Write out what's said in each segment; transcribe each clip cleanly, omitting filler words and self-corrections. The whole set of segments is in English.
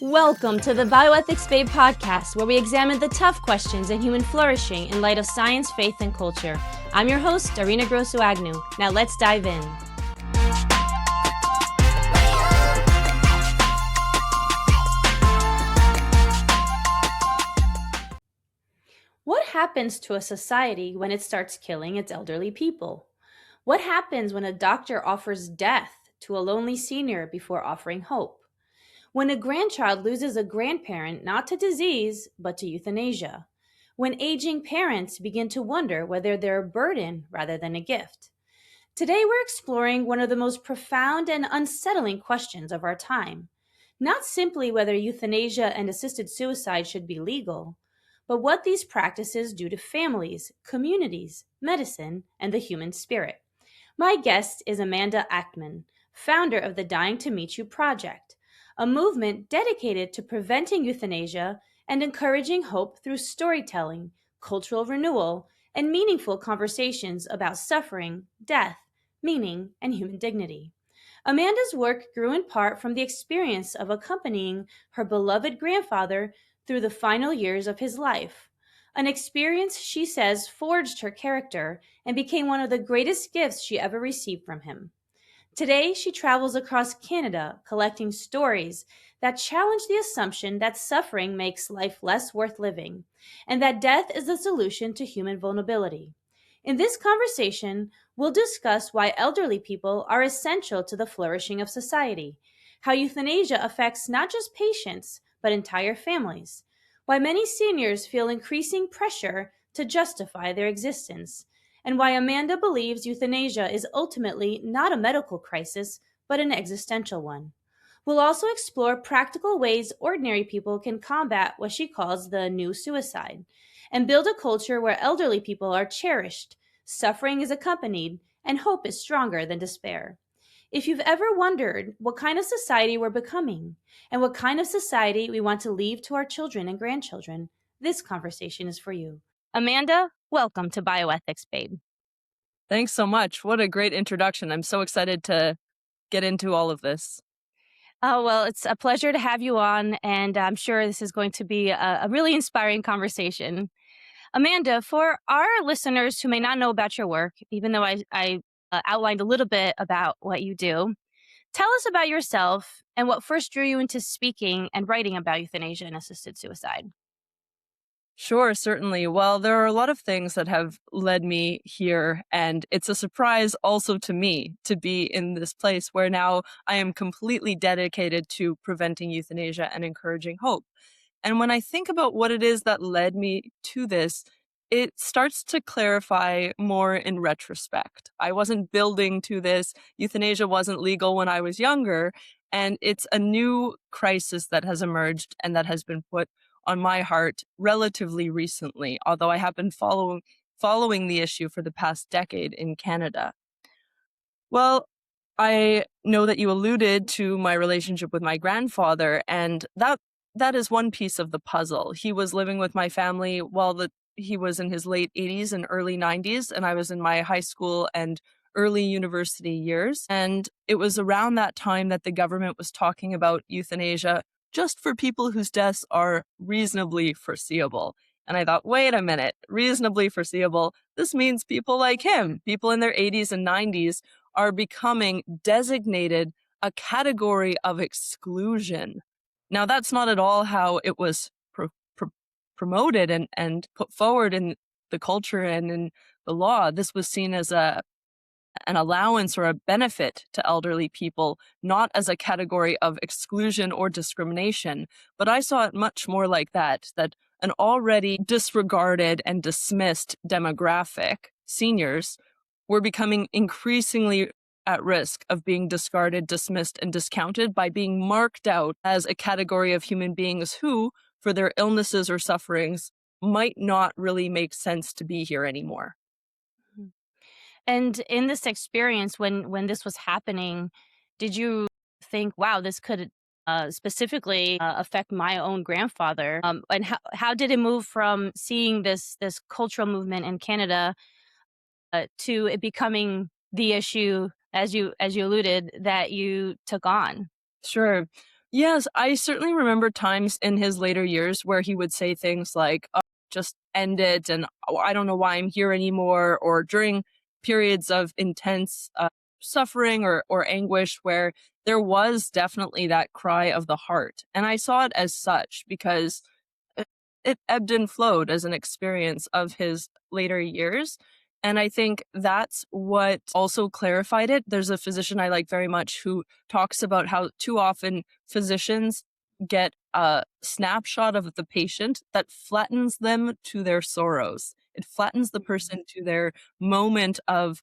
Welcome to the Bioethics Babe podcast, where we examine the tough questions in human flourishing in light of science, faith, and culture. I'm your host, Darina Grosso-Agnew. Now let's dive in. What happens to a society when it starts killing its elderly people? What happens when a doctor offers death to a lonely senior before offering hope? When a grandchild loses a grandparent not to disease, but to euthanasia. When aging parents begin to wonder whether they're a burden rather than a gift. Today, we're exploring one of the most profound and unsettling questions of our time. Not simply whether euthanasia and assisted suicide should be legal, but what these practices do to families, communities, medicine, and the human spirit. My guest is Amanda Achtman, founder of the Dying to Meet You Project, a movement dedicated to preventing euthanasia and encouraging hope through storytelling, cultural renewal, and meaningful conversations about suffering, death, meaning, and human dignity. Amanda's work grew in part from the experience of accompanying her beloved grandfather through the final years of his life, an experience she says forged her character and became one of the greatest gifts she ever received from him. Today, she travels across Canada collecting stories that challenge the assumption that suffering makes life less worth living and that death is the solution to human vulnerability. In this conversation, we'll discuss why elderly people are essential to the flourishing of society, how euthanasia affects not just patients, but entire families, why many seniors feel increasing pressure to justify their existence, and why Amanda believes euthanasia is ultimately not a medical crisis, but an existential one. We'll also explore practical ways ordinary people can combat what she calls the new suicide and build a culture where elderly people are cherished, suffering is accompanied, and hope is stronger than despair. If you've ever wondered what kind of society we're becoming and what kind of society we want to leave to our children and grandchildren, this conversation is for you. Amanda, welcome to Bioethics, babe. Thanks so much. What a great introduction. I'm so excited to get into all of this. Oh, well, it's a pleasure to have you on, and I'm sure this is going to be a really inspiring conversation. Amanda, for our listeners who may not know about your work, even though I outlined a little bit about what you do, tell us about yourself and what first drew you into speaking and writing about euthanasia and assisted suicide. Sure, certainly. Well, there are a lot of things that have led me here, and it's a surprise also to me to be in this place where now I am completely dedicated to preventing euthanasia and encouraging hope. And when I think about what it is that led me to this, it starts to clarify more in retrospect. I wasn't building to this. Euthanasia wasn't legal when I was younger, and it's a new crisis that has emerged and that has been put on my heart relatively recently, although I have been following the issue for the past decade in Canada. Well, I know that you alluded to my relationship with my grandfather, and that is one piece of the puzzle. He was living with my family while he was in his late 80s and early 90s, and I was in my high school and early university years. And it was around that time that the government was talking about euthanasia just for people whose deaths are reasonably foreseeable. And I thought, wait a minute, reasonably foreseeable. This means people like him, people in their 80s and 90s, are becoming designated a category of exclusion. Now, that's not at all how it was promoted and put forward in the culture and in the law. This was seen as an allowance or a benefit to elderly people, not as a category of exclusion or discrimination. But I saw it much more like that an already disregarded and dismissed demographic, seniors, were becoming increasingly at risk of being discarded, dismissed, and discounted by being marked out as a category of human beings who, for their illnesses or sufferings, might not really make sense to be here anymore. And in this experience, when this was happening, did you think, wow, this could specifically affect my own grandfather? And how did it move from seeing this cultural movement in Canada to it becoming the issue, as you alluded, that you took on? Sure. Yes, I certainly remember times in his later years where he would say things like, "Oh, just end it," and "Oh, I don't know why I'm here anymore," or during periods of intense suffering or anguish where there was definitely that cry of the heart. And I saw it as such because it, it ebbed and flowed as an experience of his later years. And I think that's what also clarified it. There's a physician I like very much who talks about how too often physicians get a snapshot of the patient that flattens them to their sorrows. It flattens the person to their moment of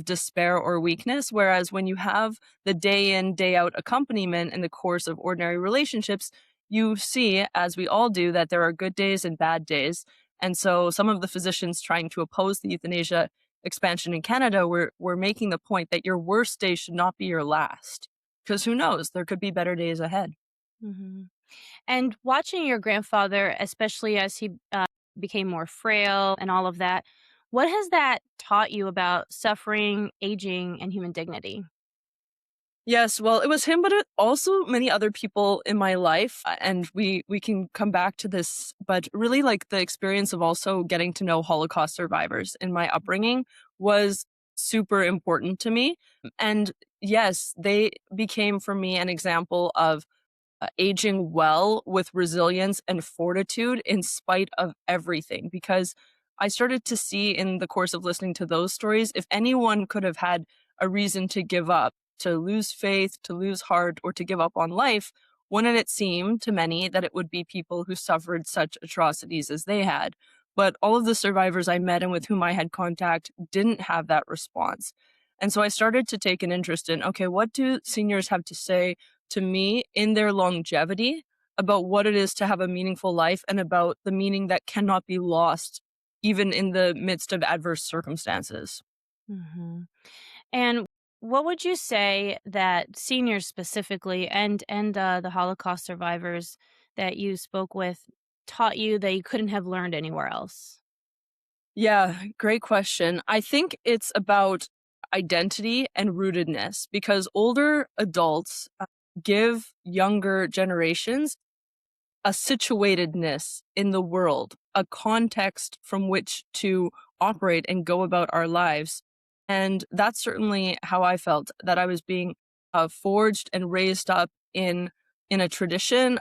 despair or weakness. Whereas when you have the day in, day out accompaniment in the course of ordinary relationships, you see, as we all do, that there are good days and bad days. And so some of the physicians trying to oppose the euthanasia expansion in Canada were making the point that your worst day should not be your last. Because who knows, there could be better days ahead. Hmm. And watching your grandfather, especially as he became more frail and all of that, what has that taught you about suffering, aging, and human dignity? Yes, well, it was him, but also many other people in my life, and we can come back to this, but really, like, the experience of also getting to know Holocaust survivors in my upbringing was super important to me. And yes, they became for me an example of aging well with resilience and fortitude in spite of everything. Because I started to see in the course of listening to those stories, if anyone could have had a reason to give up, to lose faith, to lose heart, or to give up on life, wouldn't it seem to many that it would be people who suffered such atrocities as they had? But all of the survivors I met and with whom I had contact didn't have that response. And so I started to take an interest in, okay, what do seniors have to say to me in their longevity about what it is to have a meaningful life and about the meaning that cannot be lost even in the midst of adverse circumstances. Hmm. And what would you say that seniors specifically and the Holocaust survivors that you spoke with taught you that you couldn't have learned anywhere else? Yeah, great question. I think it's about identity and rootedness because older adults give younger generations a situatedness in the world, a context from which to operate and go about our lives. And that's certainly how I felt that I was being forged and raised up in a tradition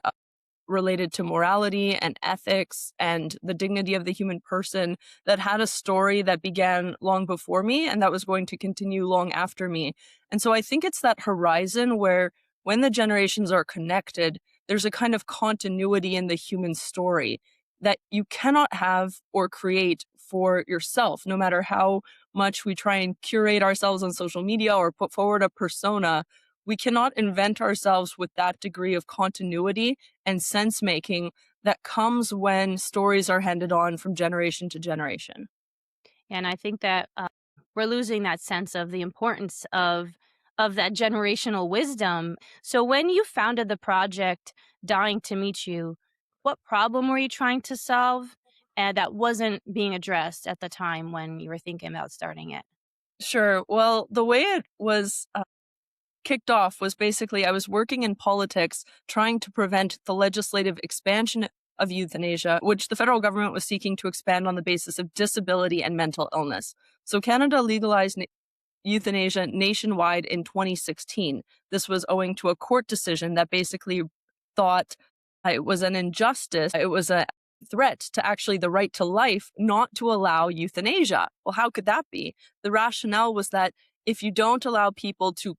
related to morality and ethics and the dignity of the human person that had a story that began long before me and that was going to continue long after me. And so I think it's that horizon where when the generations are connected, there's a kind of continuity in the human story that you cannot have or create for yourself, no matter how much we try and curate ourselves on social media or put forward a persona. We cannot invent ourselves with that degree of continuity and sense making that comes when stories are handed on from generation to generation. And I think that we're losing that sense of the importance of that generational wisdom. So when you founded the project Dying to Meet You, what problem were you trying to solve and that wasn't being addressed at the time when you were thinking about starting it? Sure. Well, the way it was kicked off was basically I was working in politics trying to prevent the legislative expansion of euthanasia, which the federal government was seeking to expand on the basis of disability and mental illness. So Canada legalized euthanasia nationwide in 2016. This was owing to a court decision that basically thought it was an injustice, it was a threat to actually the right to life not to allow euthanasia. Well, how could that be? The rationale was that if you don't allow people to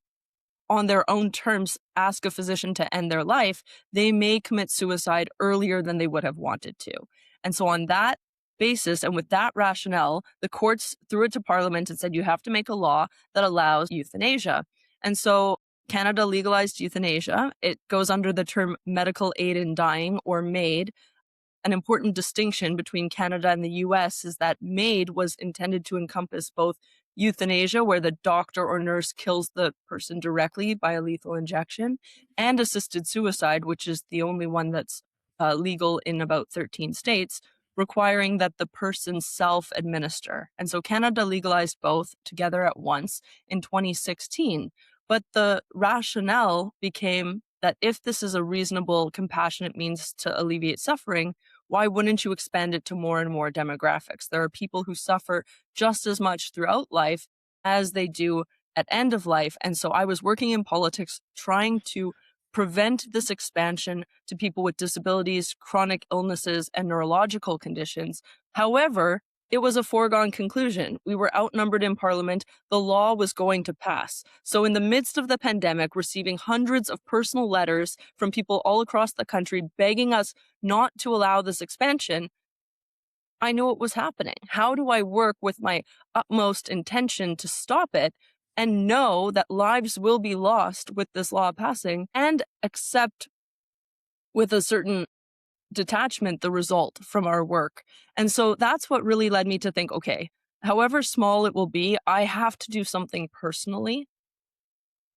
on their own terms ask a physician to end their life, they may commit suicide earlier than they would have wanted to. And so, on that basis, and with that rationale, the courts threw it to Parliament and said, you have to make a law that allows euthanasia. And so, Canada legalized euthanasia. It goes under the term medical aid in dying or MAID. An important distinction between Canada and the US is that MAID was intended to encompass both euthanasia, where the doctor or nurse kills the person directly by a lethal injection, and assisted suicide, which is the only one that's legal in about 13 states, requiring that the person self administer. And so Canada legalized both together at once in 2016. But the rationale became that if this is a reasonable, compassionate means to alleviate suffering, why wouldn't you expand it to more and more demographics? There are people who suffer just as much throughout life as they do at end of life. And so I was working in politics trying to prevent this expansion to people with disabilities, chronic illnesses, and neurological conditions. However, it was a foregone conclusion. We were outnumbered in parliament. The law was going to pass. So, in the midst of the pandemic, receiving hundreds of personal letters from people all across the country begging us not to allow this expansion, I knew what was happening. How do I work with my utmost intention to stop it and know that lives will be lost with this law passing and accept with a certain detachment the result from our work? And so that's what really led me to think, okay, however small it will be, I have to do something personally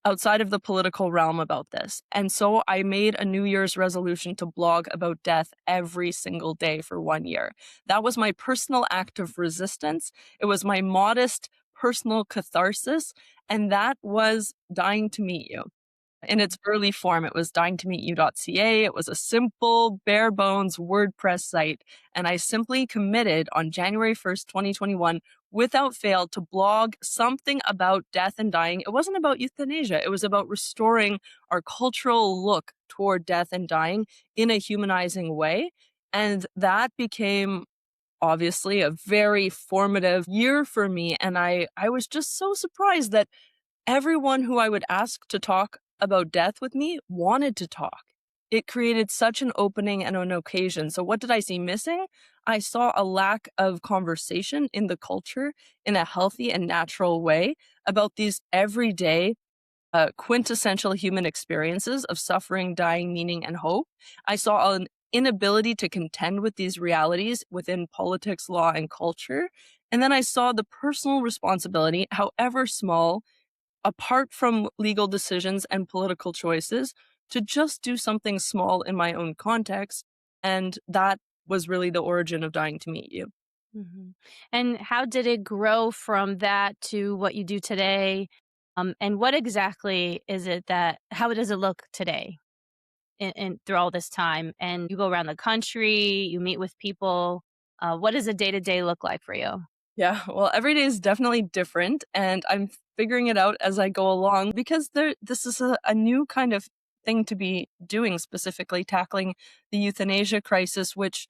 outside of the political realm about this. And so I made a New Year's resolution to blog about death every single day for 1 year. That was my personal act of resistance. It was my modest personal catharsis. And that was dying to meet you. In its early form, it was dyingtomeetyou.ca. It was a simple, bare bones WordPress site. And I simply committed on January 1st, 2021, without fail, to blog something about death and dying. It wasn't about euthanasia. It was about restoring our cultural look toward death and dying in a humanizing way. And that became obviously a very formative year for me. And I was just so surprised that everyone who I would ask to talk about death with me wanted to talk. It created such an opening and an occasion. So, what did I see missing? I saw a lack of conversation in the culture in a healthy and natural way about these everyday, quintessential human experiences of suffering, dying, meaning, and hope. I saw an inability to contend with these realities within politics, law, and culture. And then I saw the personal responsibility, however small, apart from legal decisions and political choices, to just do something small in my own context. And that was really the origin of Dying to Meet You. Mhm. And how did it grow from that to what you do today? And what exactly is it that how does it look today in through all this time? And you go around the country, you meet with people. What does a day-to-day look like for you? Yeah, well, every day is definitely different, and I'm figuring it out as I go along because this is a new kind of thing to be doing, specifically tackling the euthanasia crisis, which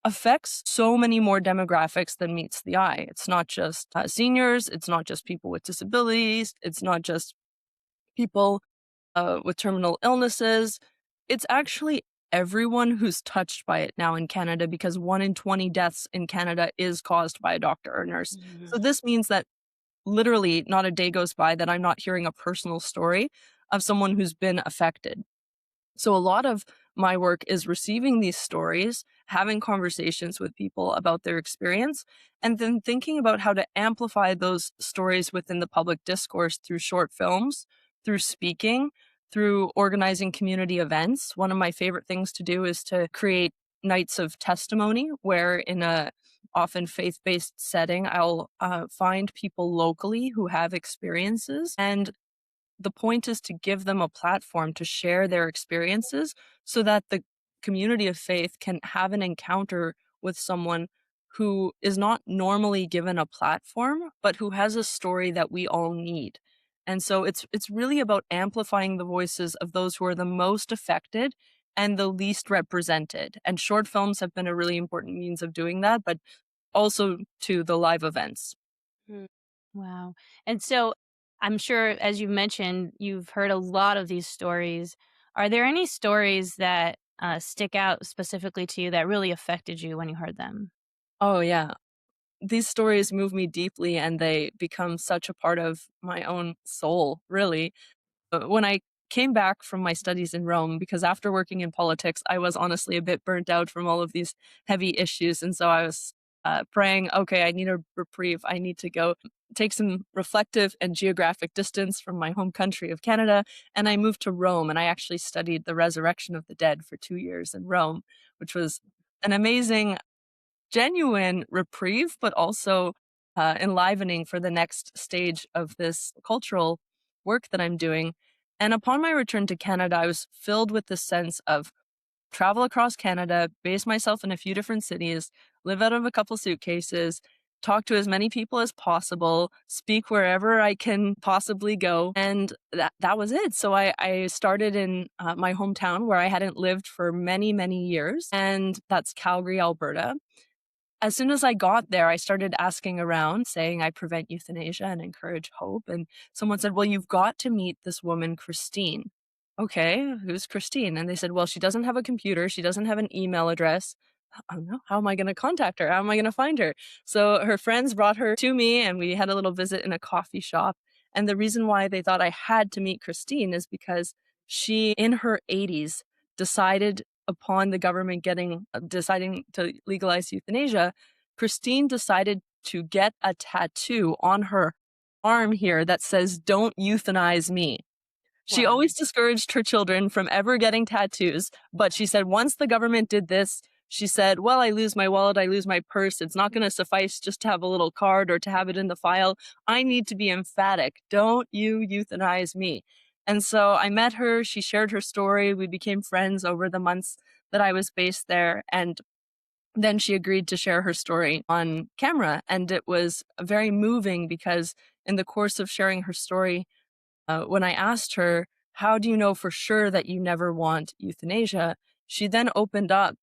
affects so many more demographics than meets the eye. It's not just seniors, it's not just people with disabilities, it's not just people with terminal illnesses. It's actually everyone who's touched by it now in Canada because 1 in 20 deaths in Canada is caused by a doctor or nurse. Mhm. So this means that literally not a day goes by that I'm not hearing a personal story of someone who's been affected. So a lot of my work is receiving these stories, having conversations with people about their experience, and then thinking about how to amplify those stories within the public discourse through short films, through speaking, through organizing community events. One of my favorite things to do is to create nights of testimony where in a often faith-based setting, I'll find people locally who have experiences and the point is to give them a platform to share their experiences so that the community of faith can have an encounter with someone who is not normally given a platform, but who has a story that we all need. And so it's really about amplifying the voices of those who are the most affected and the least represented. And short films have been a really important means of doing that, but also to the live events. Mm. Wow. And so I'm sure, as you mentioned, you've heard a lot of these stories. Are there any stories that stick out specifically to you that really affected you when you heard them? Oh yeah. These stories move me deeply and they become such a part of my own soul, really. When I came back from my studies in Rome, because after working in politics, I was honestly a bit burnt out from all of these heavy issues. And so I was praying, okay, I need a reprieve. I need to go take some reflective and geographic distance from my home country of Canada. And I moved to Rome and I actually studied the resurrection of the dead for 2 years in Rome, which was an amazing genuine reprieve, but also enlivening for the next stage of this cultural work that I'm doing. And upon my return to Canada, I was filled with the sense of travel across Canada, base myself in a few different cities, live out of a couple suitcases, talk to as many people as possible, speak wherever I can possibly go. And that was it. So I started in my hometown where I hadn't lived for many, many years, and that's Calgary, Alberta. As soon as I got there, I started asking around, saying I prevent euthanasia and encourage hope. And someone said, "Well, you've got to meet this woman, Christine." Okay, who's Christine? And they said, "Well, she doesn't have a computer. She doesn't have an email address." Oh no, how am I going to contact her? How am I going to find her? So her friends brought her to me and we had a little visit in a coffee shop. And the reason why they thought I had to meet Christine is because she, in her 80s, decided upon the government deciding to legalize euthanasia, Christine decided to get a tattoo on her arm here that says, "Don't euthanize me." She Wow. always discouraged her children from ever getting tattoos, but she said once the government did this, she said, "Well, I lose my wallet, I lose my purse. It's not going to suffice just to have a little card or to have it in the file. I need to be emphatic. Don't you euthanize me." And so I met her. She shared her story. We became friends over the months that I was based there. And then she agreed to share her story on camera. And it was very moving because in the course of sharing her story, when I asked her, "How do you know for sure that you never want euthanasia?" She then opened up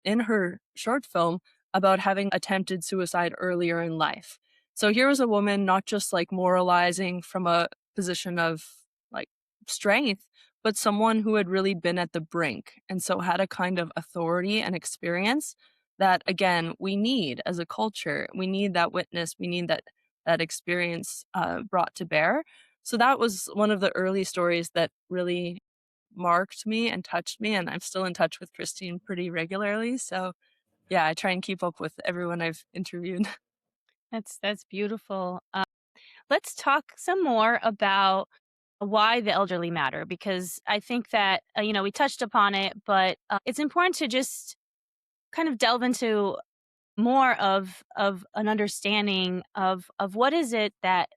in her short film about having attempted suicide earlier in life. So here was a woman not just like moralizing from a position of like strength, but someone who had really been at the brink. And so had a kind of authority and experience that, again, we need as a culture. We need that witness. We need that experience brought to bear. So that was one of the early stories that really marked me and touched me, and I'm still in touch with Christine pretty regularly. So, yeah, I try and keep up with everyone I've interviewed. That's beautiful. Let's talk some more about why the elderly matter, because I think that we touched upon it, but it's important to just kind of delve into more of an understanding of what is it that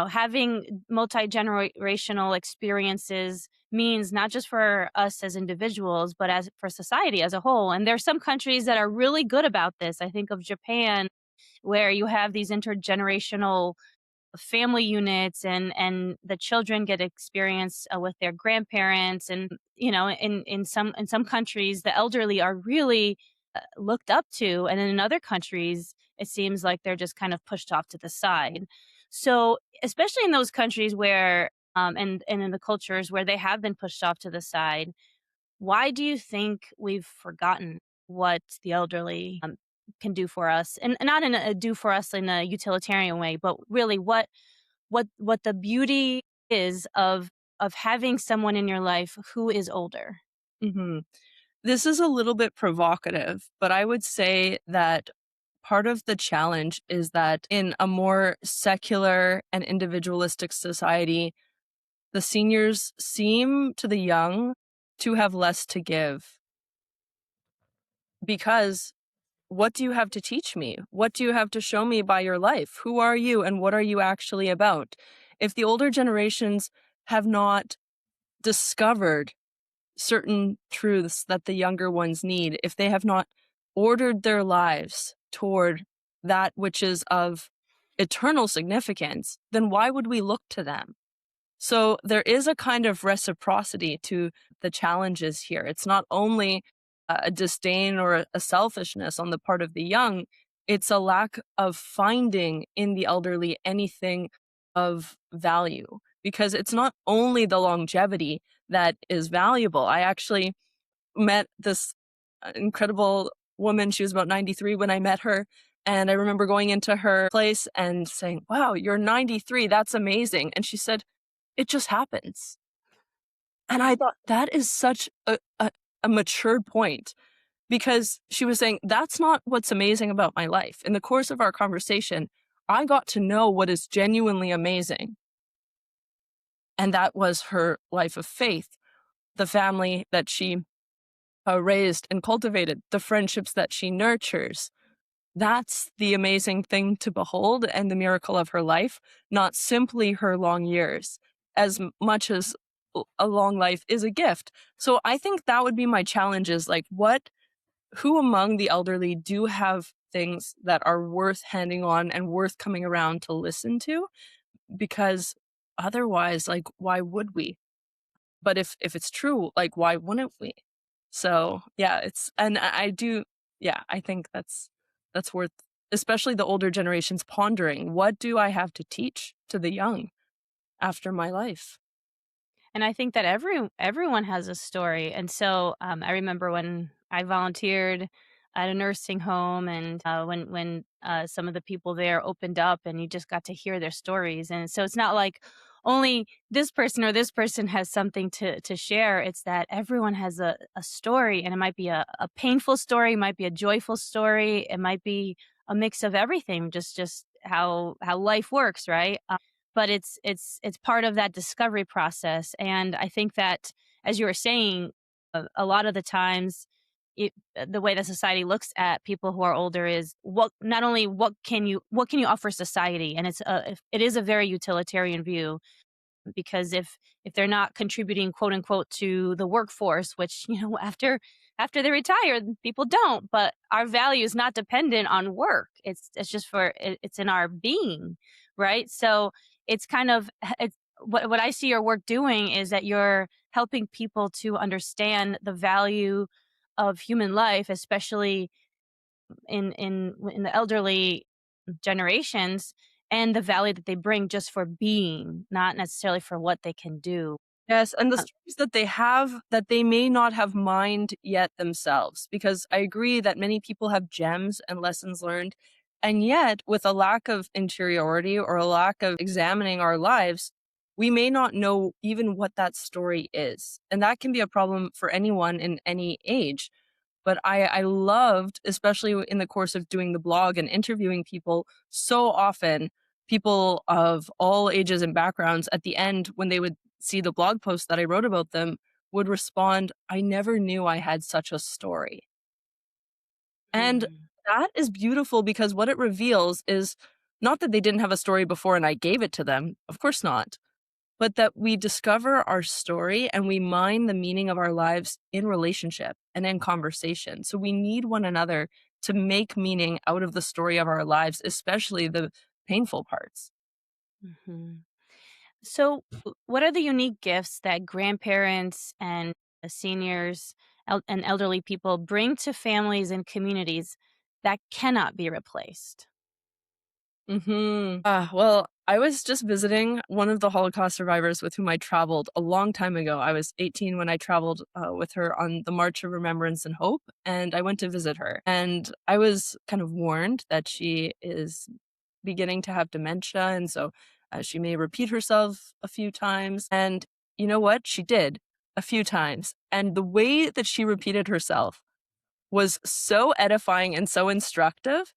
having multi-generational experiences means, not just for us as individuals but as for society as a whole. And there's some countries that are really good about this. I think of Japan, where you have these intergenerational family units, and the children get experience with their grandparents. And in some countries the elderly are really looked up to, and in other countries it seems like they're just kind of pushed off to the side. So especially in those countries where and in the cultures where they have been pushed off to the side, why do you think we've forgotten what the elderly can do for us? And not in a do for us in a utilitarian way, but really what the beauty is of having someone in your life who is older. hmm This is a little bit provocative, but I would say that part of the challenge is that in a more secular and individualistic society, the seniors seem to the young to have less to give because what do you have to teach me? What do you have to show me by your life? Who are you and what are you actually about? If the older generations have not discovered certain truths that the younger ones need, if they have not ordered their lives toward that which is of eternal significance, then why would we look to them? So there is a kind of reciprocity to the challenges here. It's not only a disdain or a selfishness on the part of the young, it's a lack of finding in the elderly anything of value because it's not only the longevity that is valuable. I actually met this incredible woman. She was about 93 when I met her. And I remember going into her place and saying, "Wow, you're 93. That's amazing." And she said, "It just happens." And I thought that is such a matured point because she was saying, "That's not what's amazing about my life." In the course of our conversation, I got to know what is genuinely amazing. And that was her life of faith, the family that she raised and cultivated, the friendships that she nurtures. That's the amazing thing to behold and the miracle of her life, not simply her long years. As much as a long life is a gift. So I think that would be my challenge is like who among the elderly do have things that are worth handing on and worth coming around to listen to? Because otherwise, like, why would we? But if it's true, like, why wouldn't we? So yeah, I do, yeah, I think that's worth, especially the older generations pondering, what do I have to teach to the young after my life? And I think that everyone has a story. And so I remember when I volunteered at a nursing home, and when some of the people there opened up, and you just got to hear their stories. And so it's not like only this person or this person has something to share. It's that everyone has a story, and it might be a painful story, it might be a joyful story, it might be a mix of everything, just how life works, right? But it's part of that discovery process. And I think that, as you were saying, a lot of the times the way that society looks at people who are older is what not only what can you offer society, and it is a very utilitarian view, because if they're not contributing, quote unquote, to the workforce, which after they retire, people don't, but our value is not dependent on work. It's just it's in our being, right? So it's kind of it's what I see your work doing is that you're helping people to understand the value of human life, especially in the elderly generations, and the value that they bring just for being, not necessarily for what they can do. Yes, and the Uh, stories that they have that they may not have mined yet themselves, because I agree that many people have gems and lessons learned, and yet with a lack of interiority or a lack of examining our lives, we may not know even what that story is. And that can be a problem for anyone in any age. But I loved, especially in the course of doing the blog and interviewing people, so often people of all ages and backgrounds at the end, when they would see the blog post that I wrote about them, would respond, I never knew I had such a story. And mm, that is beautiful because what it reveals is not that they didn't have a story before and I gave it to them. Of course not, but that we discover our story and we mine the meaning of our lives in relationship and in conversation. So we need one another to make meaning out of the story of our lives, especially the painful parts. mhm. So, what are the unique gifts that grandparents and seniors and elderly people bring to families and communities that cannot be replaced? Well, I was just visiting one of the Holocaust survivors with whom I traveled a long time ago. I was 18 when I traveled with her on the March of Remembrance and Hope, and I went to visit her. And I was kind of warned that she is beginning to have dementia, and so she may repeat herself a few times. And you know what? She did a few times. And the way that she repeated herself was so edifying and so instructive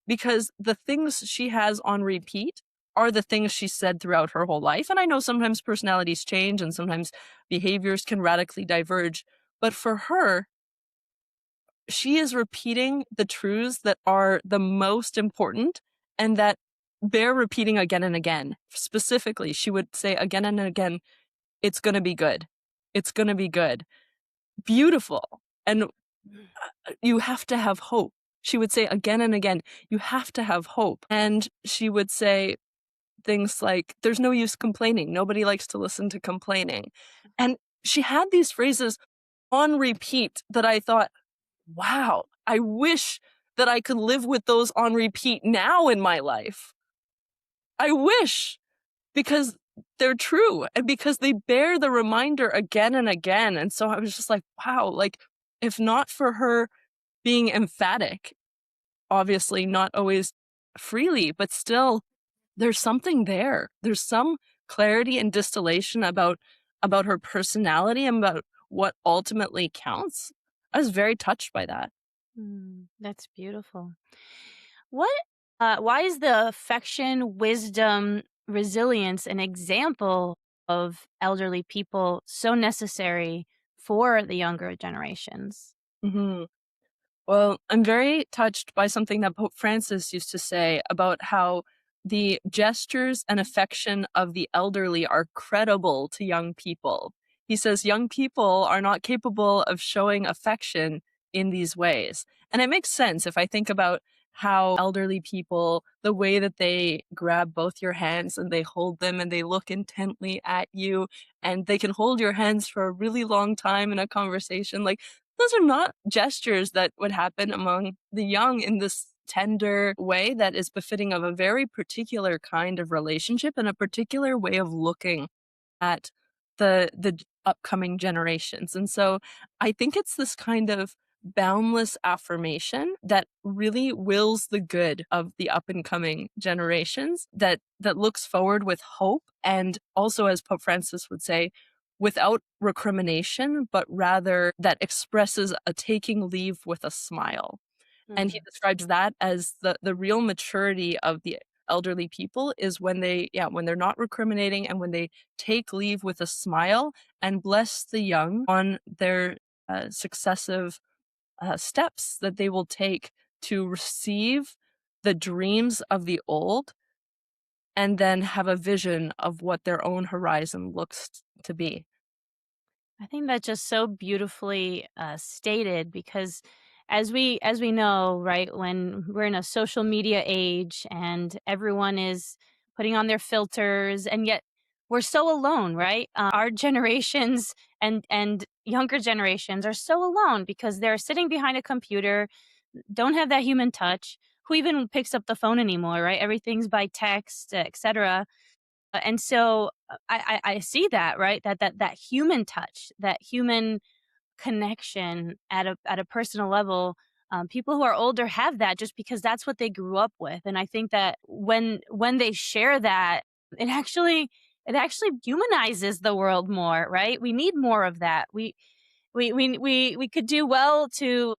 because the things she has on repeat are the things she said throughout her whole life. And I know sometimes personalities change and sometimes behaviors can radically diverge. But for her, she is repeating the truths that are the most important and that bear repeating again and again. Specifically, she would say again and again, it's going to be good. It's going to be good. Beautiful. And you have to have hope. She would say again and again, you have to have hope. And she would say things like, there's no use complaining. Nobody likes to listen to complaining. And she had these phrases on repeat that I thought, wow, I wish that I could live with those on repeat now in my life. I wish, because they're true and because they bear the reminder again and again. And so I was just like, wow, like if not for her being emphatic, obviously not always freely, but still there's something there. There's some clarity and distillation about her personality and about what ultimately counts. I was very touched by that. That's beautiful. What? Why is the affection, wisdom, resilience an example of elderly people so necessary for the younger generations? Mhm. Well, I'm very touched by something that Pope Francis used to say about how the gestures and affection of the elderly are credible to young people. He says young people are not capable of showing affection in these ways. And it makes sense if I think about how elderly people, the way that they grab both your hands and they hold them and they look intently at you and they can hold your hands for a really long time in a conversation. Like, those are not gestures that would happen among the young in this tender way that is befitting of a very particular kind of relationship and a particular way of looking at the upcoming generations. And so I think it's this kind of boundless affirmation that really wills the good of the up and coming generations, that looks forward with hope, and also, as Pope Francis would say, without recrimination, but rather that expresses a taking leave with a smile. And he Mm. describes that as the real maturity of the elderly people is when they, yeah, when they're not recriminating and when they take leave with a smile and bless the young on their successive steps that they will take to receive the dreams of the old and then have a vision of what their own horizon looks to be. I think that's just so beautifully stated because as we know, right, when we're in a social media age and everyone is putting on their filters, and yet we're so alone, right? Our generations and younger generations are so alone because they're sitting behind a computer, don't have that human touch. Who even picks up the phone anymore, right? Everything's by text, etc. And so I see that, right? That human touch, that human connection at a personal level. People who are older have that just because that's what they grew up with, and I think that when they share that, it actually it actually humanizes the world more, right? We need more of that. We could do well to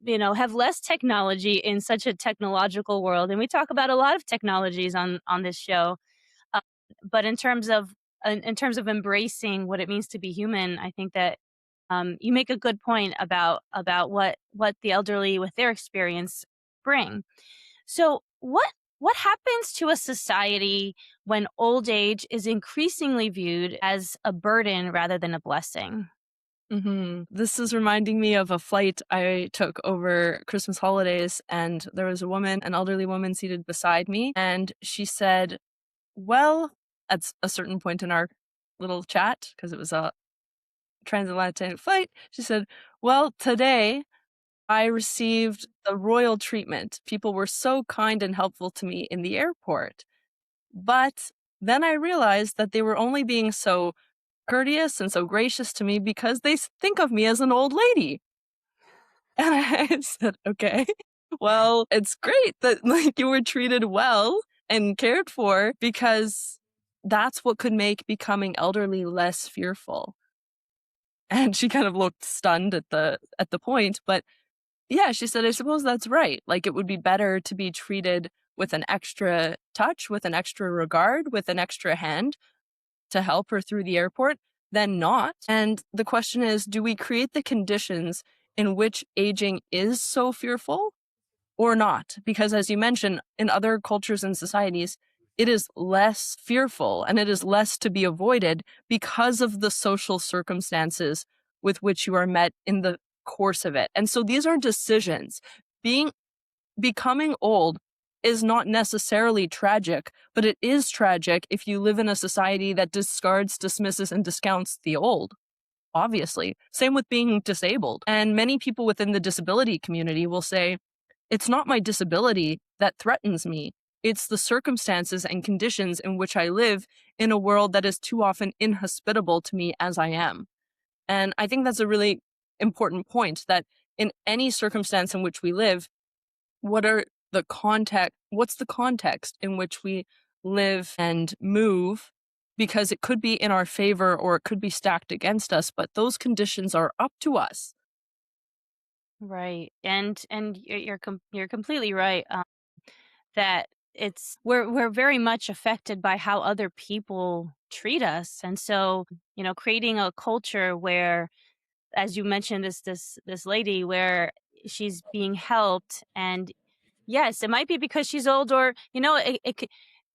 have less technology in such a technological world, and we talk about a lot of technologies on this show, uh, but in terms of embracing what it means to be human, I think that you make a good point about what the elderly with their experience bring. So, what happens to a society when old age is increasingly viewed as a burden rather than a blessing? This is reminding me of a flight I took over Christmas holidays, and there was a woman, an elderly woman, seated beside me, and she said, well, at a certain point in our little chat, because it was a transatlantic flight, she said, well, today I received the royal treatment. People were so kind and helpful to me in the airport. But then I realized that they were only being so courteous and so gracious to me because they think of me as an old lady. And I said, okay, well, it's great that like you were treated well and cared for because that's what could make becoming elderly less fearful. And she kind of looked stunned at the point, but yeah, she said, I suppose that's right. Like it would be better to be treated with an extra touch, with an extra regard, with an extra hand to help her through the airport than not. And the question is, do we create the conditions in which aging is so fearful or not? Because as you mentioned, in other cultures and societies, it is less fearful and it is less to be avoided because of the social circumstances with which you are met in the course of it. And so these are decisions. Being Becoming old is not necessarily tragic, but it is tragic if you live in a society that discards, dismisses, and discounts the old. Obviously. Same with being disabled. And many people within the disability community will say, it's not my disability that threatens me. It's the circumstances and conditions in which I live in a world that is too often inhospitable to me as I am. And I think that's a really important point that in any circumstance in which we live, what's the context in which we live and move, because it could be in our favor or it could be stacked against us, but those conditions are up to us. Right, and you're completely right, that we're very much affected by how other people treat us, and so creating a culture where, as you mentioned, this lady where she's being helped, and yes, it might be because she's old, or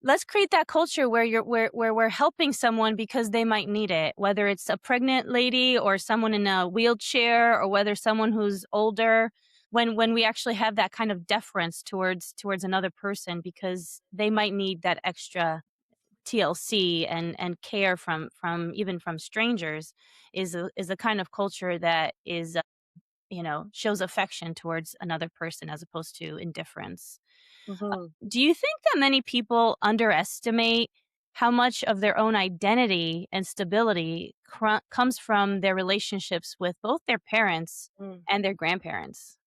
let's create that culture where where we're helping someone because they might need it, whether it's a pregnant lady or someone in a wheelchair or whether someone who's older. When we actually have that kind of deference towards another person because they might need that extra TLC and care from even from strangers is a kind of culture that is shows affection towards another person as opposed to indifference. Mhm. Do you think that many people underestimate how much of their own identity and stability comes from their relationships with both their parents Mm. and their grandparents?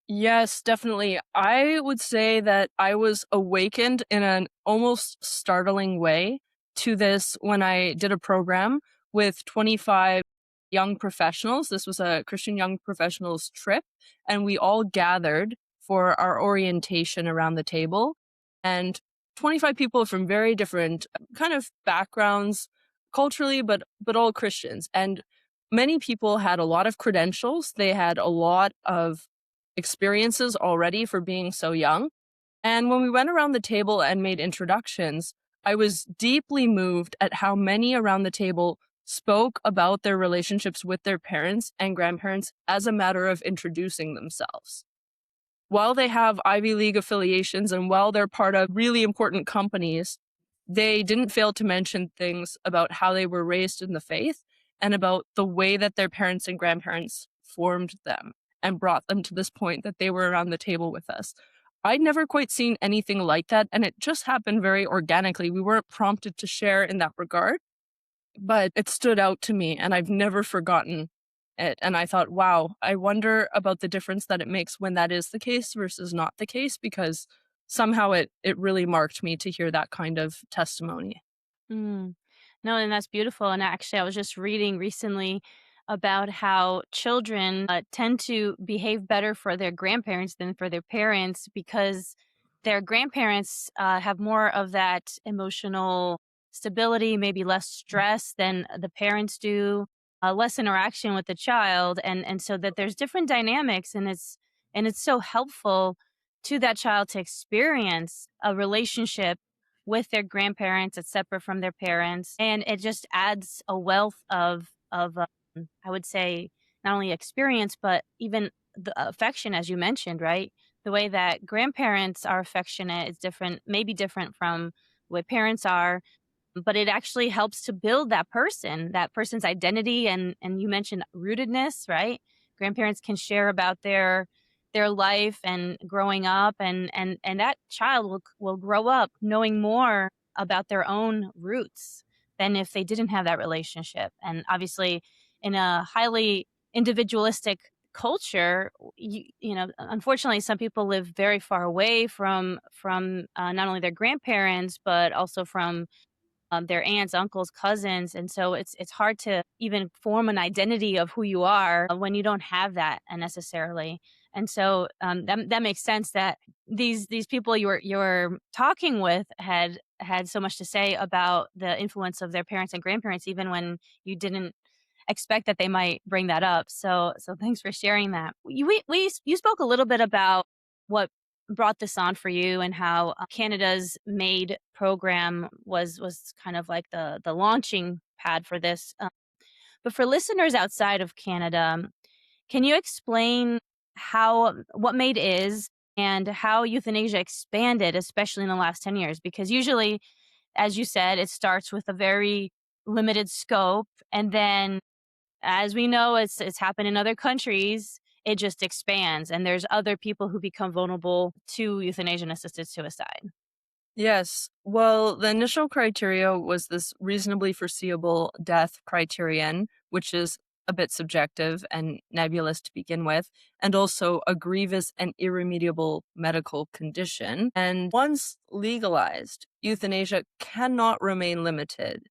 Yes, definitely. I would say that I was awakened in an almost startling way to this when I did a program with 25 young professionals. This was a Christian young professionals trip, and we all gathered for our orientation around the table. And 25 people from very different kind of backgrounds culturally, but all Christians. And many people had a lot of credentials. They had a lot of experiences already for being so young. And when we went around the table and made introductions, I was deeply moved at how many around the table spoke about their relationships with their parents and grandparents as a matter of introducing themselves. While they have Ivy League affiliations and while they're part of really important companies, they didn't fail to mention things about how they were raised in the faith and about the way that their parents and grandparents formed them and brought them to this point that they were around the table with us. I'd never quite seen anything like that, and it just happened very organically. We weren't prompted to share in that regard, but it stood out to me and I've never forgotten it. And I thought, wow, I wonder about the difference that it makes when that is the case versus not the case, because somehow it really marked me to hear that kind of testimony. Mm. No, and that's beautiful. And actually, I was just reading recently about how children tend to behave better for their grandparents than for their parents because their grandparents have more of that emotional stability, maybe less stress than the parents do, less interaction with the child, and so that there's different dynamics, and it's so helpful to that child to experience a relationship with their grandparents that's separate from their parents, and it just adds a wealth of I would say, not only experience, but even the affection, as you mentioned, right? The way that grandparents are affectionate is different, maybe different from the way parents are, but it actually helps to build that person's identity, and you mentioned rootedness, right? Grandparents can share about their life and growing up, and that child will grow up knowing more about their own roots than if they didn't have that relationship. And obviously in a highly individualistic culture, unfortunately some people live very far away from not only their grandparents but also from their aunts, uncles, cousins, and so it's hard to even form an identity of who you are when you don't have that necessarily. And so that makes sense that these people you're talking with had so much to say about the influence of their parents and grandparents, even when you didn't expect that they might bring that up. So thanks for sharing that. You spoke a little bit about what brought this on for you and how Canada's MAID program was kind of like the launching pad for this. But for listeners outside of Canada, can you explain how what MAID is and how euthanasia expanded, especially in the last 10 years? Because usually, as you said, it starts with a very limited scope, and then as we know, it's happened in other countries, it just expands, and there's other people who become vulnerable to euthanasia and assisted suicide. Yes. Well, the initial criteria was this reasonably foreseeable death criterion, which is a bit subjective and nebulous to begin with, and also a grievous and irremediable medical condition. And once legalized, euthanasia cannot remain limited.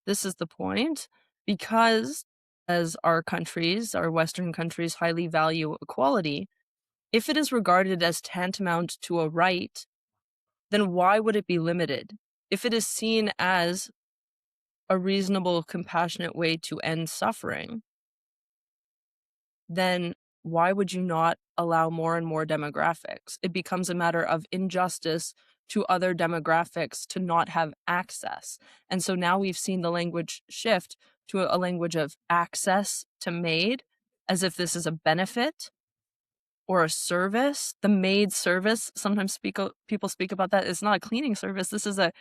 This is the point, because as our countries, our Western countries, highly value equality, if it is regarded as tantamount to a right, then why would it be limited? If it is seen as a reasonable, compassionate way to end suffering, then why would you not allow more and more demographics? It becomes a matter of injustice to other demographics to not have access. And so now we've seen the language shift to a language of access to MAID, as if this is a benefit or a service. The MAID service, sometimes people speak about that. It's not a cleaning service. This is a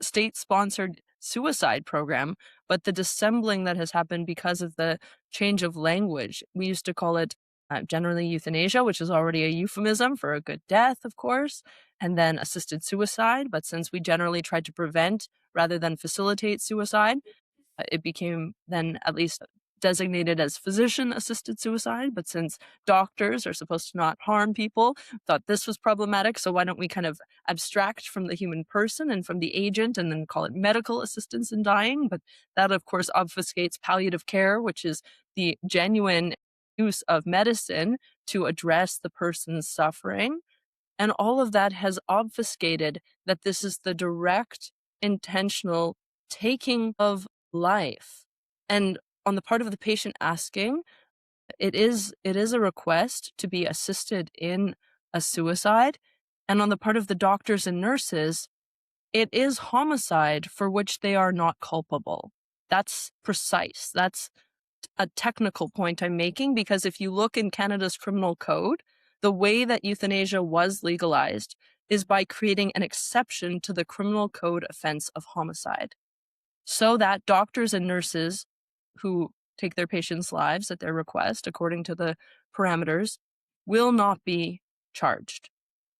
state sponsored suicide program, but the dissembling that has happened because of the change of language. We used to call it generally euthanasia, which is already a euphemism for a good death, of course, and then assisted suicide. But since we generally tried to prevent rather than facilitate suicide, it became then at least designated as physician assisted suicide. But since doctors are supposed to not harm people, thought this was problematic. So why don't we kind of abstract from the human person and from the agent and then call it medical assistance in dying? But that, of course, obfuscates palliative care, which is the genuine use of medicine to address the person's suffering. And all of that has obfuscated that this is the direct, intentional taking of life. And on the part of the patient asking, it is a request to be assisted in a suicide. And on the part of the doctors and nurses, it is homicide for which they are not culpable. That's precise. That's a technical point I'm making, because if you look in Canada's criminal code, the way that euthanasia was legalized is by creating an exception to the criminal code offense of homicide, so that doctors and nurses who take their patients' lives at their request, according to the parameters, will not be charged.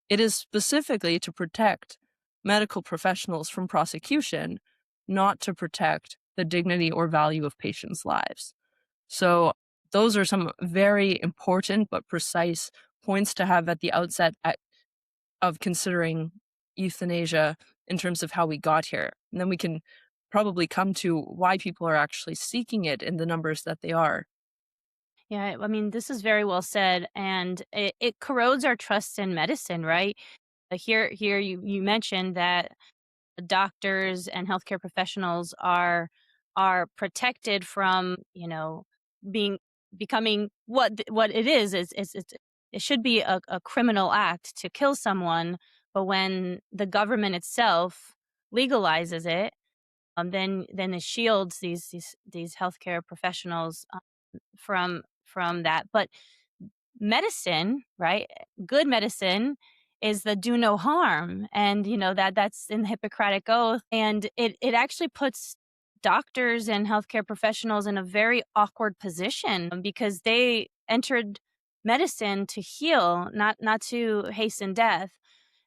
It is specifically to protect medical professionals from prosecution, not to protect the dignity or value of patients' lives. So those are some very important but precise points to have at the outset of considering euthanasia in terms of how we got here. And then we can probably come to why people are actually seeking it in the numbers that they are. Yeah, I mean, this is very well said, and it corrodes our trust in medicine, right? Here, you mentioned that doctors and healthcare professionals are protected from, being becoming what it is. It should be a criminal act to kill someone, but when the government itself legalizes it, then it shields these healthcare professionals from that. But medicine, right? Good medicine is the do no harm. And that's in the Hippocratic Oath. And it actually puts doctors and healthcare professionals in a very awkward position because they entered medicine to heal, not to hasten death.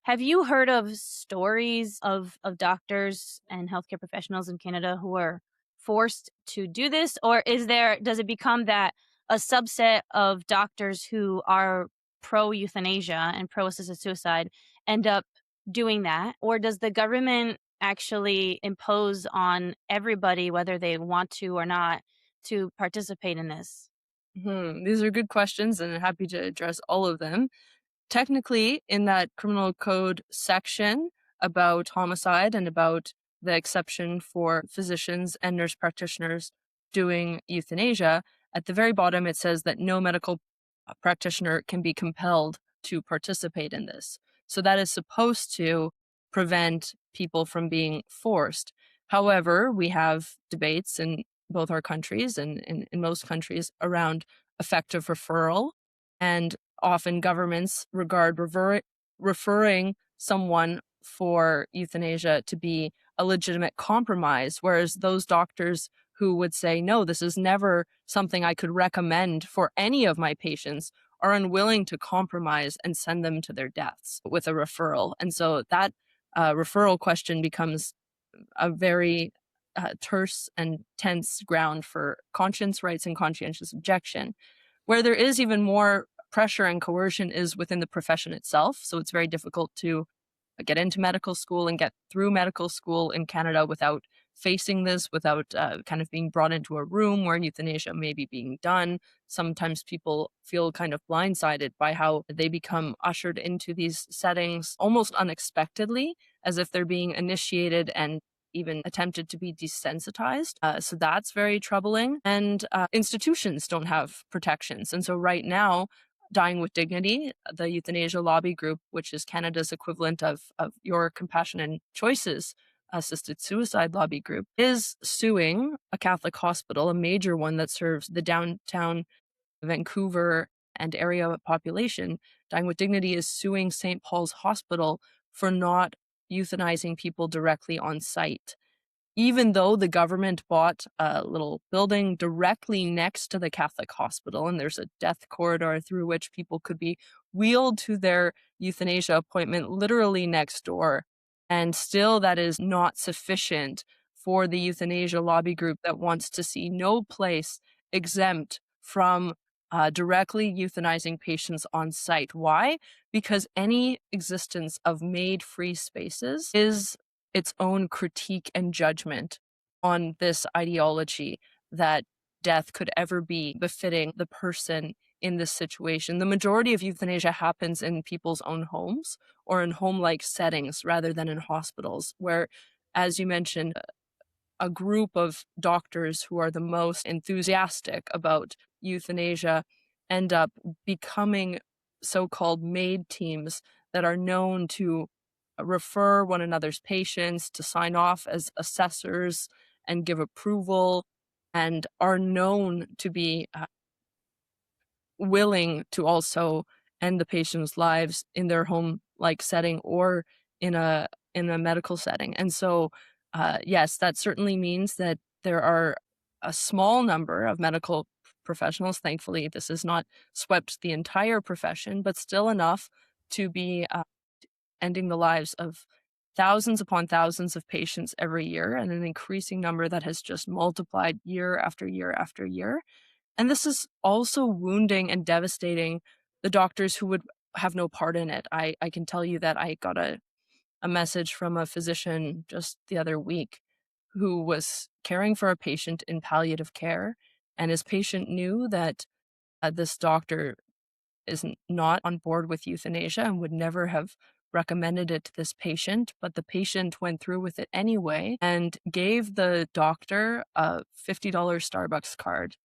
Have you heard of stories of doctors and healthcare professionals in Canada who are forced to do this? Or does it become that a subset of doctors who are pro euthanasia and pro assisted suicide end up doing that? Or does the government actually impose on everybody, whether they want to or not, to participate in this? These are good questions, and I'm happy to address all of them. Technically, in that criminal code section about homicide and about the exception for physicians and nurse practitioners doing euthanasia, at the very bottom it says that no medical practitioner can be compelled to participate in this. So that is supposed to prevent people from being forced. However, we have debates in both our countries and in most countries around effective referral, and often governments regard referring someone for euthanasia to be a legitimate compromise, whereas those doctors who would say, no, this is never something I could recommend for any of my patients, are unwilling to compromise and send them to their deaths with a referral. And so that referral question becomes a very terse and tense ground for conscience rights and conscientious objection. Where there is even more pressure and coercion is within the profession itself. So it's very difficult to get into medical school and get through medical school in Canada without facing this, without kind of being brought into a room where euthanasia may be being done. Sometimes people feel kind of blindsided by how they become ushered into these settings almost unexpectedly, as if they're being initiated and even attempted to be desensitized. So that's very troubling. And institutions don't have protections. And so right now, Dying with Dignity, the euthanasia lobby group, which is Canada's equivalent of your Compassion and Choices assisted suicide lobby group, is suing a Catholic hospital, a major one that serves the downtown Vancouver and area population. Dying with Dignity is suing St. Paul's Hospital for not euthanizing people directly on site. Even though the government bought a little building directly next to the Catholic hospital, and there's a death corridor through which people could be wheeled to their euthanasia appointment literally next door, and still that is not sufficient for the euthanasia lobby group that wants to see no place exempt from directly euthanizing patients on site. Why? Because any existence of made free spaces is its own critique and judgment on this ideology that death could ever be befitting the person in this situation. The majority of euthanasia happens in people's own homes or in home-like settings rather than in hospitals, where, as you mentioned, a group of doctors who are the most enthusiastic about euthanasia end up becoming so-called MAID teams that are known to refer one another's patients, to sign off as assessors and give approval, and are known to be willing to also end the patient's lives in their home-like setting or in a medical setting. And so, yes, that certainly means that there are a small number of medical professionals. Thankfully, this has not swept the entire profession, but still enough to be ending the lives of thousands upon thousands of patients every year, and an increasing number that has just multiplied year after year after year. And this is also wounding and devastating the doctors who would have no part in it. I can tell you that I got a message from a physician just the other week who was caring for a patient in palliative care, and his patient knew that this doctor is not on board with euthanasia and would never have recommended it to this patient, but the patient went through with it anyway and gave the doctor a $50 Starbucks card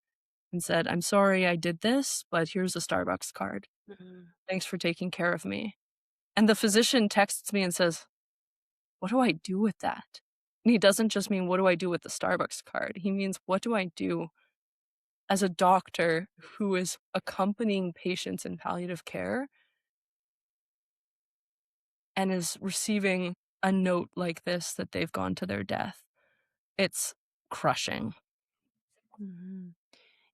and said, "I'm sorry I did this, but here's a Starbucks card. Mhm. Thanks for taking care of me." And the physician texts me and says, "What do I do with that?" And he doesn't just mean, "What do I do with the Starbucks card?" He means, "What do I do as a doctor who is accompanying patients in palliative care and is receiving a note like this that they've gone to their death?" It's crushing. Mhm.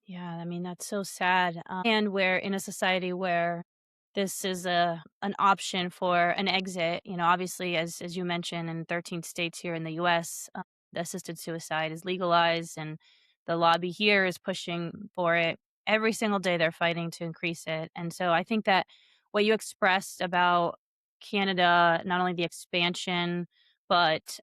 Yeah, I mean, that's so sad. And we're in a society where this is an option for an exit. You know, obviously, as you mentioned, in 13 states here in the U.S., assisted suicide is legalized, and the lobby here is pushing for it. Every single day, they're fighting to increase it. And so, I think that what you expressed about Canada, not only the expansion, but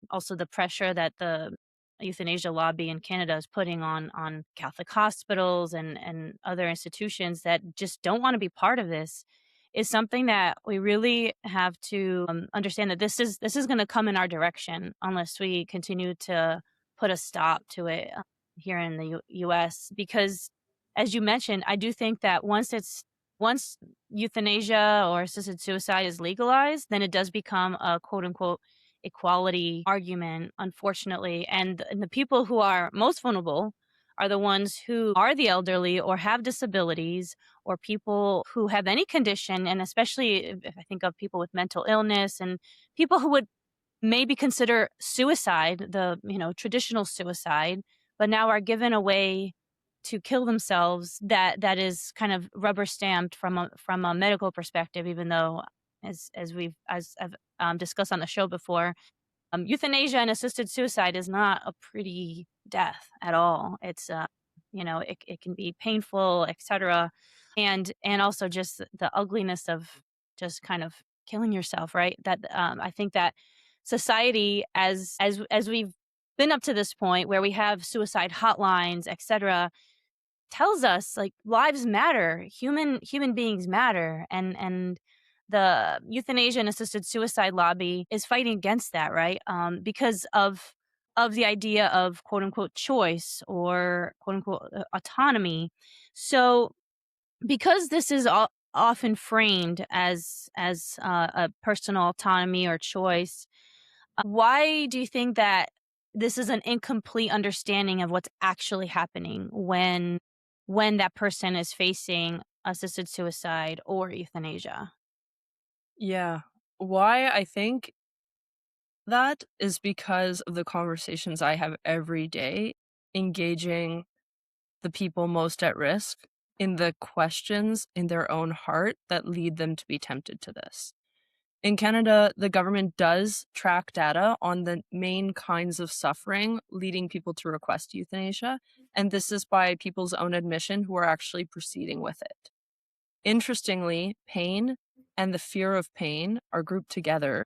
also the pressure that the euthanasia lobby in Canada is putting on Catholic hospitals and other institutions that just don't want to be part of this is something that we really have to understand that this is going to come in our direction unless we continue to put a stop to it here in the U.S. Because, as you mentioned, I do think that once euthanasia or assisted suicide is legalized, then it does become a quote unquote equality argument, unfortunately. And the people who are most vulnerable are the ones who are the elderly or have disabilities or people who have any condition. And especially if I think of people with mental illness and people who would maybe consider suicide, traditional suicide, but now are given a way to kill themselves that is kind of rubber stamped from a medical perspective, even though as I've discussed on the show before, euthanasia and assisted suicide is not a pretty death at all. It's it can be painful, etc. And also just the ugliness of just kind of killing yourself, right? That I think that society, as we've been up to this point where we have suicide hotlines, etc., tells us like lives matter, human beings matter, and the euthanasia and assisted suicide lobby is fighting against that, right? Because of the idea of quote unquote choice or quote unquote autonomy. So because this is often framed as a personal autonomy or choice, why do you think that this is an incomplete understanding of what's actually happening when that person is facing assisted suicide or euthanasia? Yeah. Why I think that is because of the conversations I have every day engaging the people most at risk in the questions in their own heart that lead them to be tempted to this. In Canada, the government does track data on the main kinds of suffering leading people to request euthanasia, and this is by people's own admission who are actually proceeding with it. Interestingly, pain and the fear of pain are grouped together,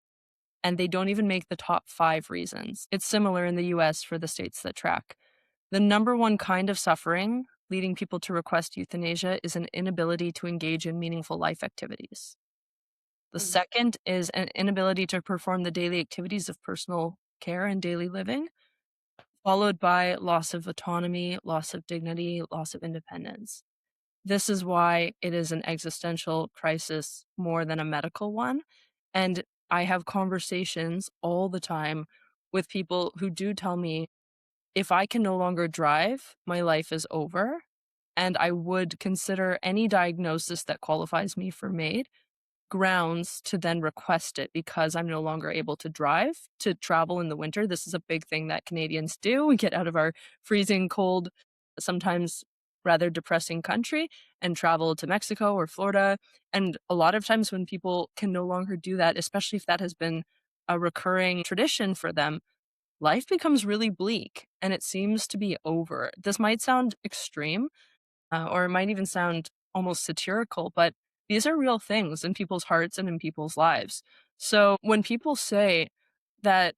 and they don't even make the top 5 reasons. It's similar in the US for the states that track. The number one kind of suffering leading people to request euthanasia is an inability to engage in meaningful life activities. The Mhm. second is an inability to perform the daily activities of personal care and daily living, followed by loss of autonomy, loss of dignity, loss of independence. This is why it is an existential crisis more than a medical one. And I have conversations all the time with people who do tell me if I can no longer drive, my life is over. And I would consider any diagnosis that qualifies me for MAID grounds to then request it because I'm no longer able to drive to travel in the winter. This is a big thing that Canadians do. We get out of our freezing cold, sometimes rather depressing country and travel to Mexico or Florida. And a lot of times when people can no longer do that, especially if that has been a recurring tradition for them, life becomes really bleak and it seems to be over. This might sound extreme, or it might even sound almost satirical, but these are real things in people's hearts and in people's lives. So when people say that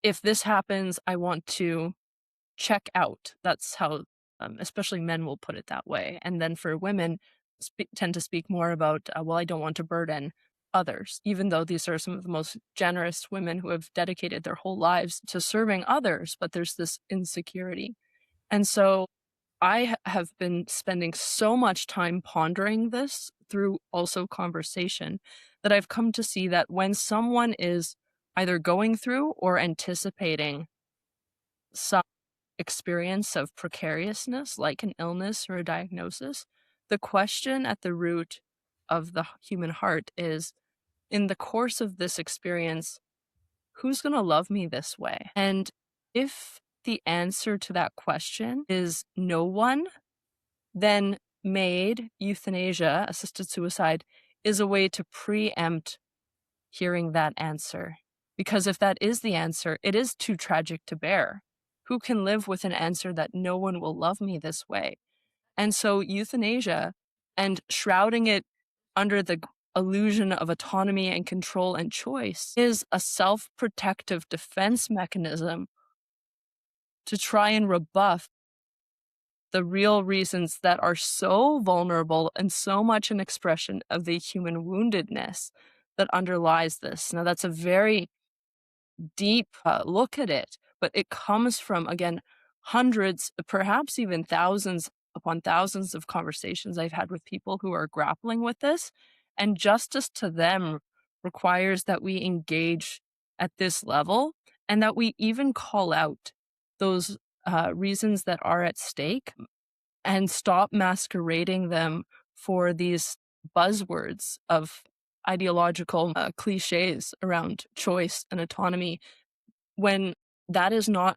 if this happens, I want to check out, that's how especially men will put it that way. And then for women, tend to speak more about, well, I don't want to burden others, even though these are some of the most generous women who have dedicated their whole lives to serving others, but there's this insecurity. And so have been spending so much time pondering this through also conversation that I've come to see that when someone is either going through or anticipating some experience of precariousness, like an illness or a diagnosis, the question at the root of the human heart is in the course of this experience, who's going to love me this way? And if the answer to that question is no one, then MAID, euthanasia, assisted suicide, is a way to preempt hearing that answer. Because if that is the answer, it is too tragic to bear. Who can live with an answer that no one will love me this way? And so euthanasia and shrouding it under the illusion of autonomy and control and choice is a self protective defense mechanism to try and rebuff the real reasons that are so vulnerable and so much an expression of the human woundedness that underlies this. Now, that's a very deep look at it, but it comes from, again, hundreds, perhaps even thousands upon thousands of conversations I've had with people who are grappling with this. And justice to them requires that we engage at this level and that we even call out those reasons that are at stake and stop masquerading them for these buzzwords of ideological cliches around choice and autonomy when that is not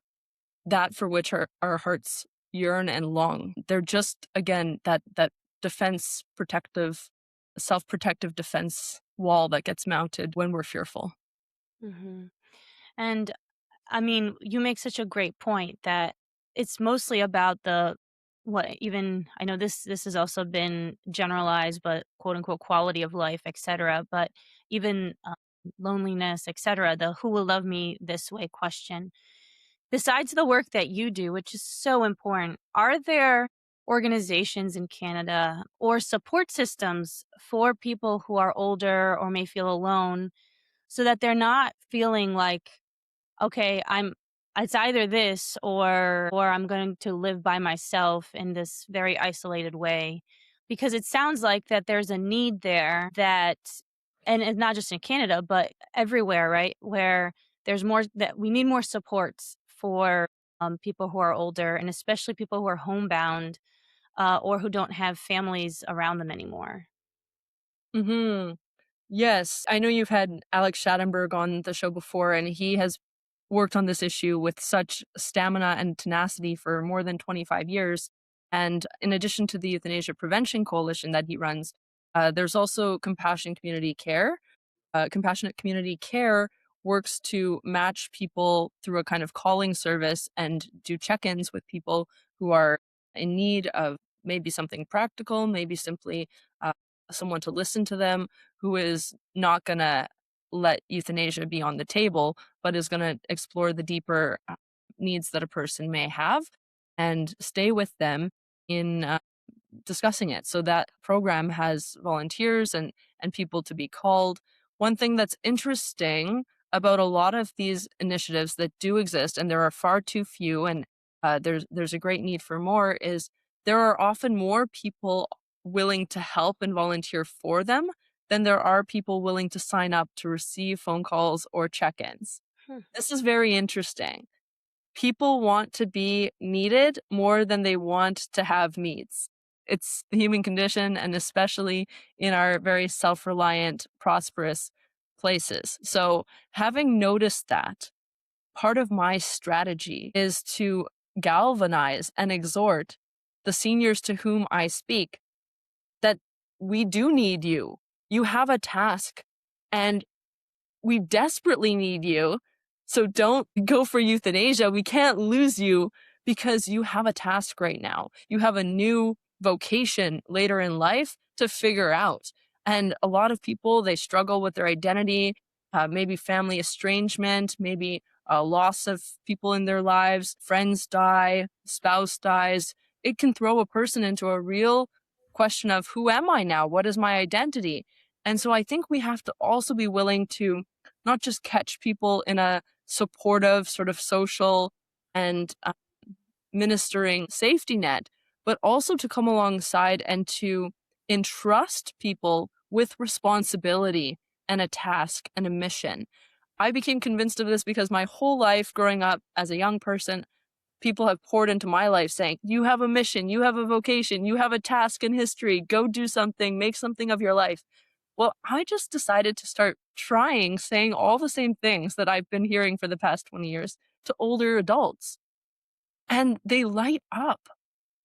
that for which our hearts yearn and long. They're just, again, that defense protective, self-protective defense wall that gets mounted when we're fearful. Mhm. And I mean, you make such a great point that it's mostly about the what even I know this has also been generalized, but quote unquote quality of life, etc. But even loneliness, etc. The who will love me this way question. Besides the work that you do, which is so important, are there organizations in Canada or support systems for people who are older or may feel alone so that they're not feeling like, okay, it's either this or I'm going to live by myself in this very isolated way. Because it sounds like that there's a need there that, and it's not just in Canada, but everywhere, right? Where there's more, that we need more supports for people who are older, and especially people who are homebound, or who don't have families around them anymore. Hmm. Yes, I know you've had Alex Schattenberg on the show before, and he has worked on this issue with such stamina and tenacity for more than 25 years. And in addition to the Euthanasia Prevention Coalition that he runs, there's also Compassionate Community Care works to match people through a kind of calling service and do check ins with people who are in need of maybe something practical, maybe simply uh, someone to listen to them, who is not going to let euthanasia be on the table, but is going to explore the deeper needs that a person may have and stay with them in discussing it. So that program has volunteers and people to be called. One thing that's interesting about a lot of these initiatives that do exist, and there are far too few, and there's a great need for more, is there are often more people willing to help and volunteer for them than there are people willing to sign up to receive phone calls or check-ins. Hmm. This is very interesting. People want to be needed more than they want to have needs. It's the human condition, and especially in our very self reliant, prosperous places. So, having noticed that, part of my strategy is to galvanize and exhort the seniors to whom I speak that we do need you. You have a task, and we desperately need you. So don't go for euthanasia. We can't lose you because you have a task right now. You have a new vocation later in life to figure out. And a lot of people, they struggle with their identity, maybe family estrangement, maybe a loss of people in their lives, friends die, spouse dies. It can throw a person into a real question of who am I now? What is my identity? And so I think we have to also be willing to not just catch people in a supportive, sort of social and ministering safety net, but also to come alongside and to entrust people with responsibility and a task and a mission. I became convinced of this because my whole life growing up as a young person, people have poured into my life saying, you have a mission, you have a vocation, you have a task in history, go do something, make something of your life. Well, I just decided to start trying saying all the same things that I've been hearing for the past 20 years to older adults, and they light up.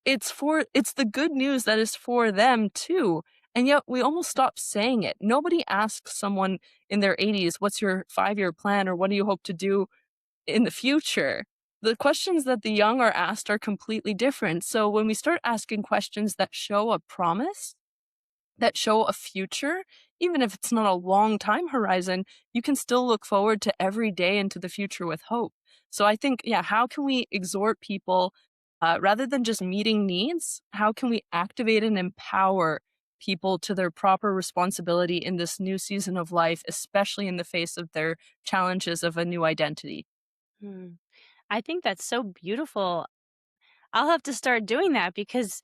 It's the good news that is for them too. And yet we almost stop saying it. Nobody asks someone in their 80s, what's your 5-year plan or what do you hope to do in the future? The questions that the young are asked are completely different. So when we start asking questions that show a promise, that show a future, even if it's not a long time horizon, you can still look forward to every day into the future with hope. So I think, yeah, how can we exhort people rather than just meeting needs? How can we activate and empower people to their proper responsibility in this new season of life, especially in the face of their challenges of a new identity? Hmm. I think that's so beautiful. I'll have to start doing that because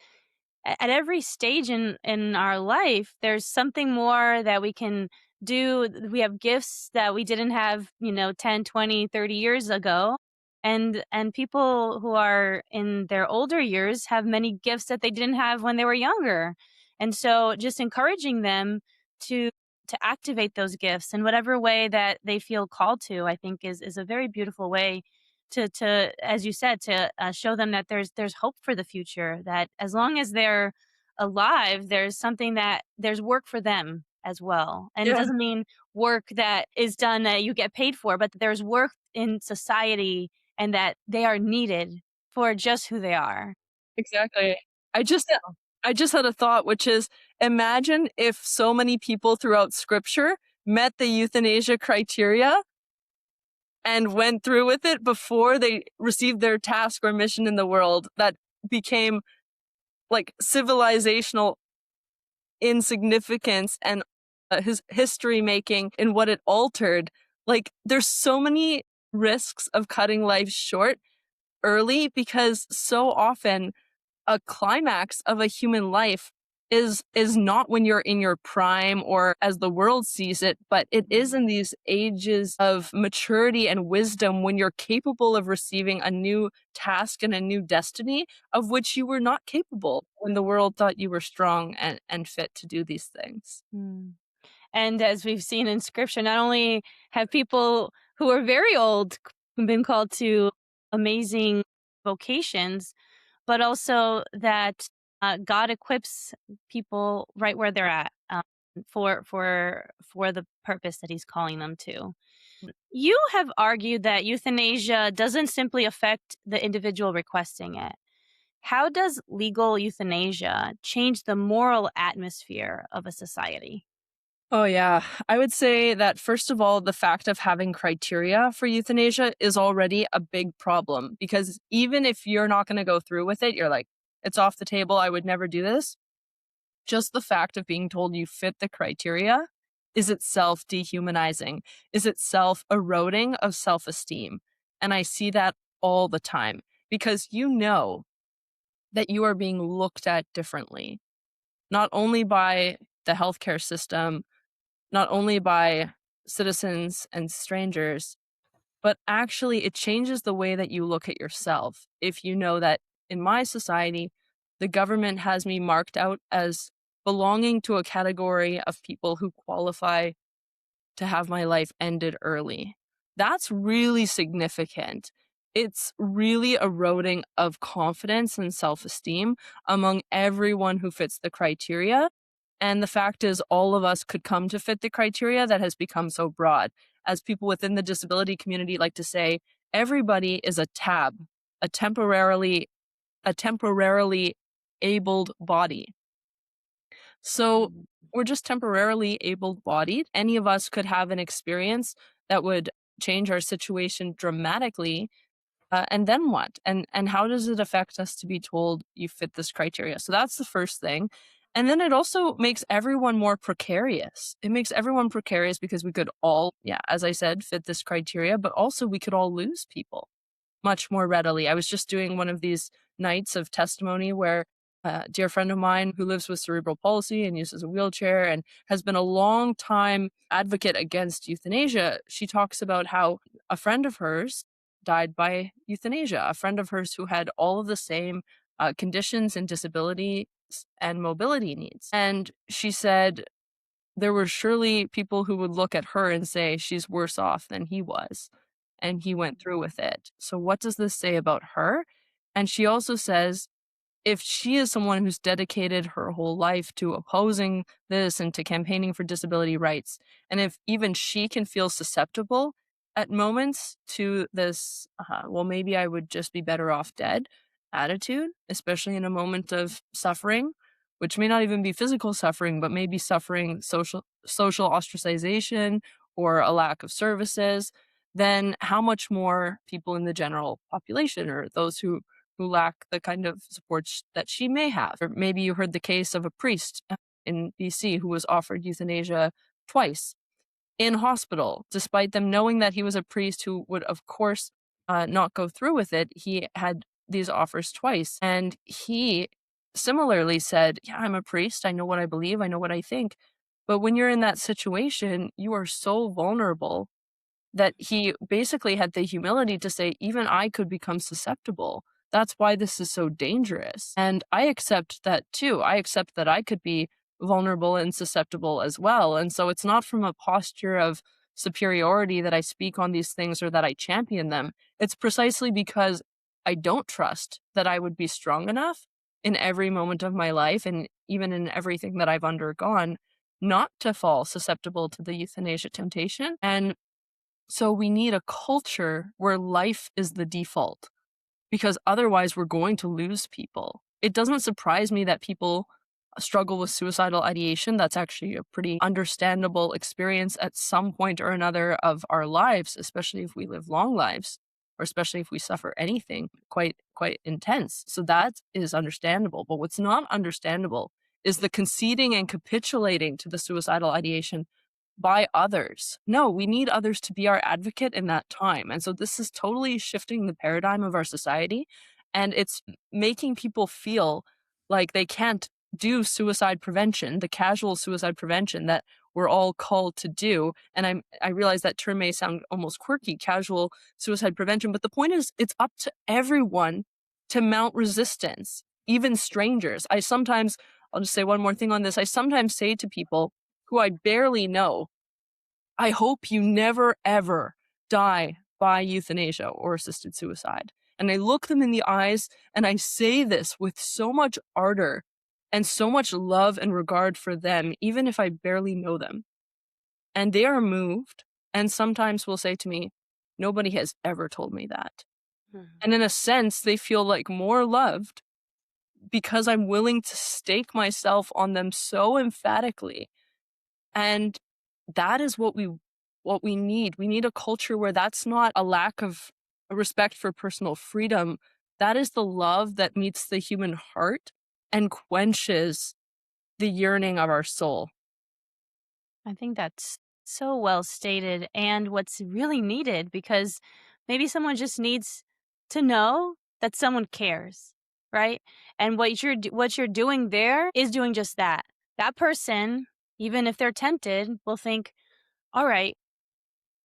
at every stage in our life, there's something more that we can do. We have gifts that we didn't have, 10, 20, 30 years ago. And people who are in their older years have many gifts that they didn't have when they were younger. And so just encouraging them to to activate those gifts in whatever way that they feel called to, I think is a very beautiful way to, as you said, to show them that there's hope for the future, that as long as they're alive, there's something, that there's work for them as well. And it Yeah, doesn't mean work that is done that you get paid for, but that there's work in society and that they are needed for just who they are. exactly. I just I just had a thought, which is imagine if so many people throughout scripture met the euthanasia criteria and went through with it before they received their task or mission in the world that became like civilizational insignificance and his history making in what it altered. Like there's so many risks of cutting life short early because so often a climax of a human life is not when you're in your prime or as the world sees it, but it is in these ages of maturity and wisdom when you're capable of receiving a new task and a new destiny of which you were not capable when the world thought you were strong and fit to do these things. Mm. And as we've seen in scripture, not only have people who are very old been called to amazing vocations, but also that God equips people right where they're at, for the purpose that He's calling them to. You have argued that euthanasia doesn't simply affect the individual requesting it. How does legal euthanasia change the moral atmosphere of a society? Oh, yeah. I would say that, first of all, the fact of having criteria for euthanasia is already a big problem because even if you're not going to go through with it, you're like, it's off the table. I would never do this. Just the fact of being told you fit the criteria is itself dehumanizing, is itself eroding of self esteem. And I see that all the time because you know that you are being looked at differently, not only by the healthcare system, not only by citizens and strangers, but actually it changes the way that you look at yourself. If you know that in my society, the government has me marked out as belonging to a category of people who qualify to have my life ended early. That's really significant. It's really eroding of confidence and self esteem among everyone who fits the criteria. And the fact is, all of us could come to fit the criteria that has become so broad. As people within the disability community like to say, everybody is a tab, a temporarily, a temporarily abled body. So Mm. we're just temporarily able bodied. Any of us could have an experience that would change our situation dramatically. And then what? And how does it affect us to be told you fit this criteria? So that's the first thing. And then it also makes everyone more precarious. It makes everyone precarious because we could all, yeah, as I said, fit this criteria, but also we could all lose people much more readily. I was just doing one of these nights of testimony where a dear friend of mine who lives with cerebral palsy and uses a wheelchair and has been a long time advocate against euthanasia. She talks about how a friend of hers died by euthanasia, a friend of hers who had all of the same conditions and disabilities and mobility needs. And she said there were surely people who would look at her and say she's worse off than he was, and he went through with it. So what does this say about her? And she also says if she is someone who's dedicated her whole life to opposing this and to campaigning for disability rights, and if even she can feel susceptible at moments to this, well, maybe I would just be better off dead attitude, especially in a moment of suffering, which may not even be physical suffering, but maybe suffering social ostracization or a lack of services, then how much more people in the general population or those who lack the kind of supports that she may have. Or maybe you heard the case of a priest in BC who was offered euthanasia twice in hospital, despite them knowing that he was a priest who would, of course, not go through with it. He had these offers twice. And he similarly said, yeah, I'm a priest. I know what I believe. I know what I think. But when you're in that situation, you are so vulnerable that he basically had the humility to say, even I could become susceptible. That's why this is so dangerous. And I accept that too. I accept that I could be vulnerable and susceptible as well. And so it's not from a posture of superiority that I speak on these things or that I champion them. It's precisely because I don't trust that I would be strong enough in every moment of my life and even in everything that I've undergone not to fall susceptible to the euthanasia temptation. And so we need a culture where life is the default because otherwise we're going to lose people. It doesn't surprise me that people struggle with suicidal ideation. That's actually a pretty understandable experience at some point or another of our lives, especially if we live long lives or especially if we suffer anything quite intense. So that is understandable. But what's not understandable is the conceding and capitulating to the suicidal ideation by others. No, we need others to be our advocate in that time. And so this is totally shifting the paradigm of our society. And it's making people feel like they can't do suicide prevention, the casual suicide prevention that we're all called to do. And I realize that term may sound almost quirky, casual suicide prevention, but the point is it's up to everyone to mount resistance, even strangers. I'll just say one more thing on this. I sometimes say to people who I barely know, I hope you never ever die by euthanasia or assisted suicide. And I look them in the eyes and I say this with so much ardor and so much love and regard for them, even if I barely know them. And they are moved and sometimes will say to me, nobody has ever told me that. Mhm. And in a sense, they feel like more loved because I'm willing to stake myself on them so emphatically. And that is what we need. We need a culture where that's not a lack of respect for personal freedom. That is the love that meets the human heart and quenches the yearning of our soul. I think that's so well stated and what's really needed because maybe someone just needs to know that someone cares, right? And what you're doing there is doing just that. That person, even if they're tempted, will think, "All right,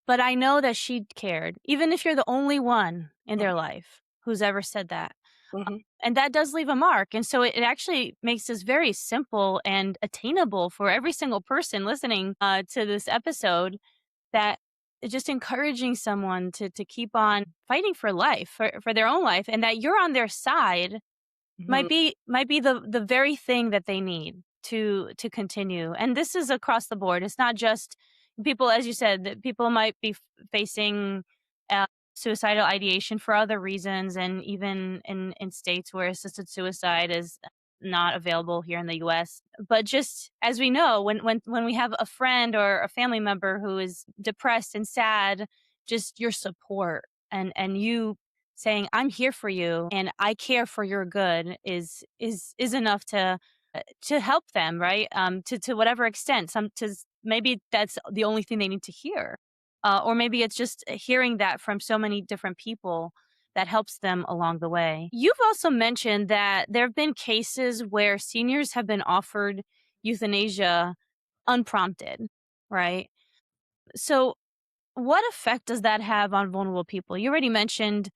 but I know that she cared." Even if you're the only one in their life who's ever said that. Mhm. And that does leave a mark. And so it actually makes this very simple and attainable for every single person listening to this episode that it's just encouraging someone to keep on fighting for life, for their own life, and that you're on their side Mhm. might be the very thing that they need to continue. And this is across the board. It's not just people, as you said, that people might be facing uh, suicidal ideation for other reasons, and even in states where assisted suicide is not available here in the US. But just as we know, when we have a friend or a family member who is depressed and sad, just your support and you saying, "I'm here for you and I care for your good," is enough to help them, right? To whatever extent. Maybe that's the only thing they need to hear, or maybe it's just hearing that from so many different people that helps them along the way. You've also mentioned that there have been cases where seniors have been offered euthanasia unprompted, right? So, what effect does that have on vulnerable people? You already mentioned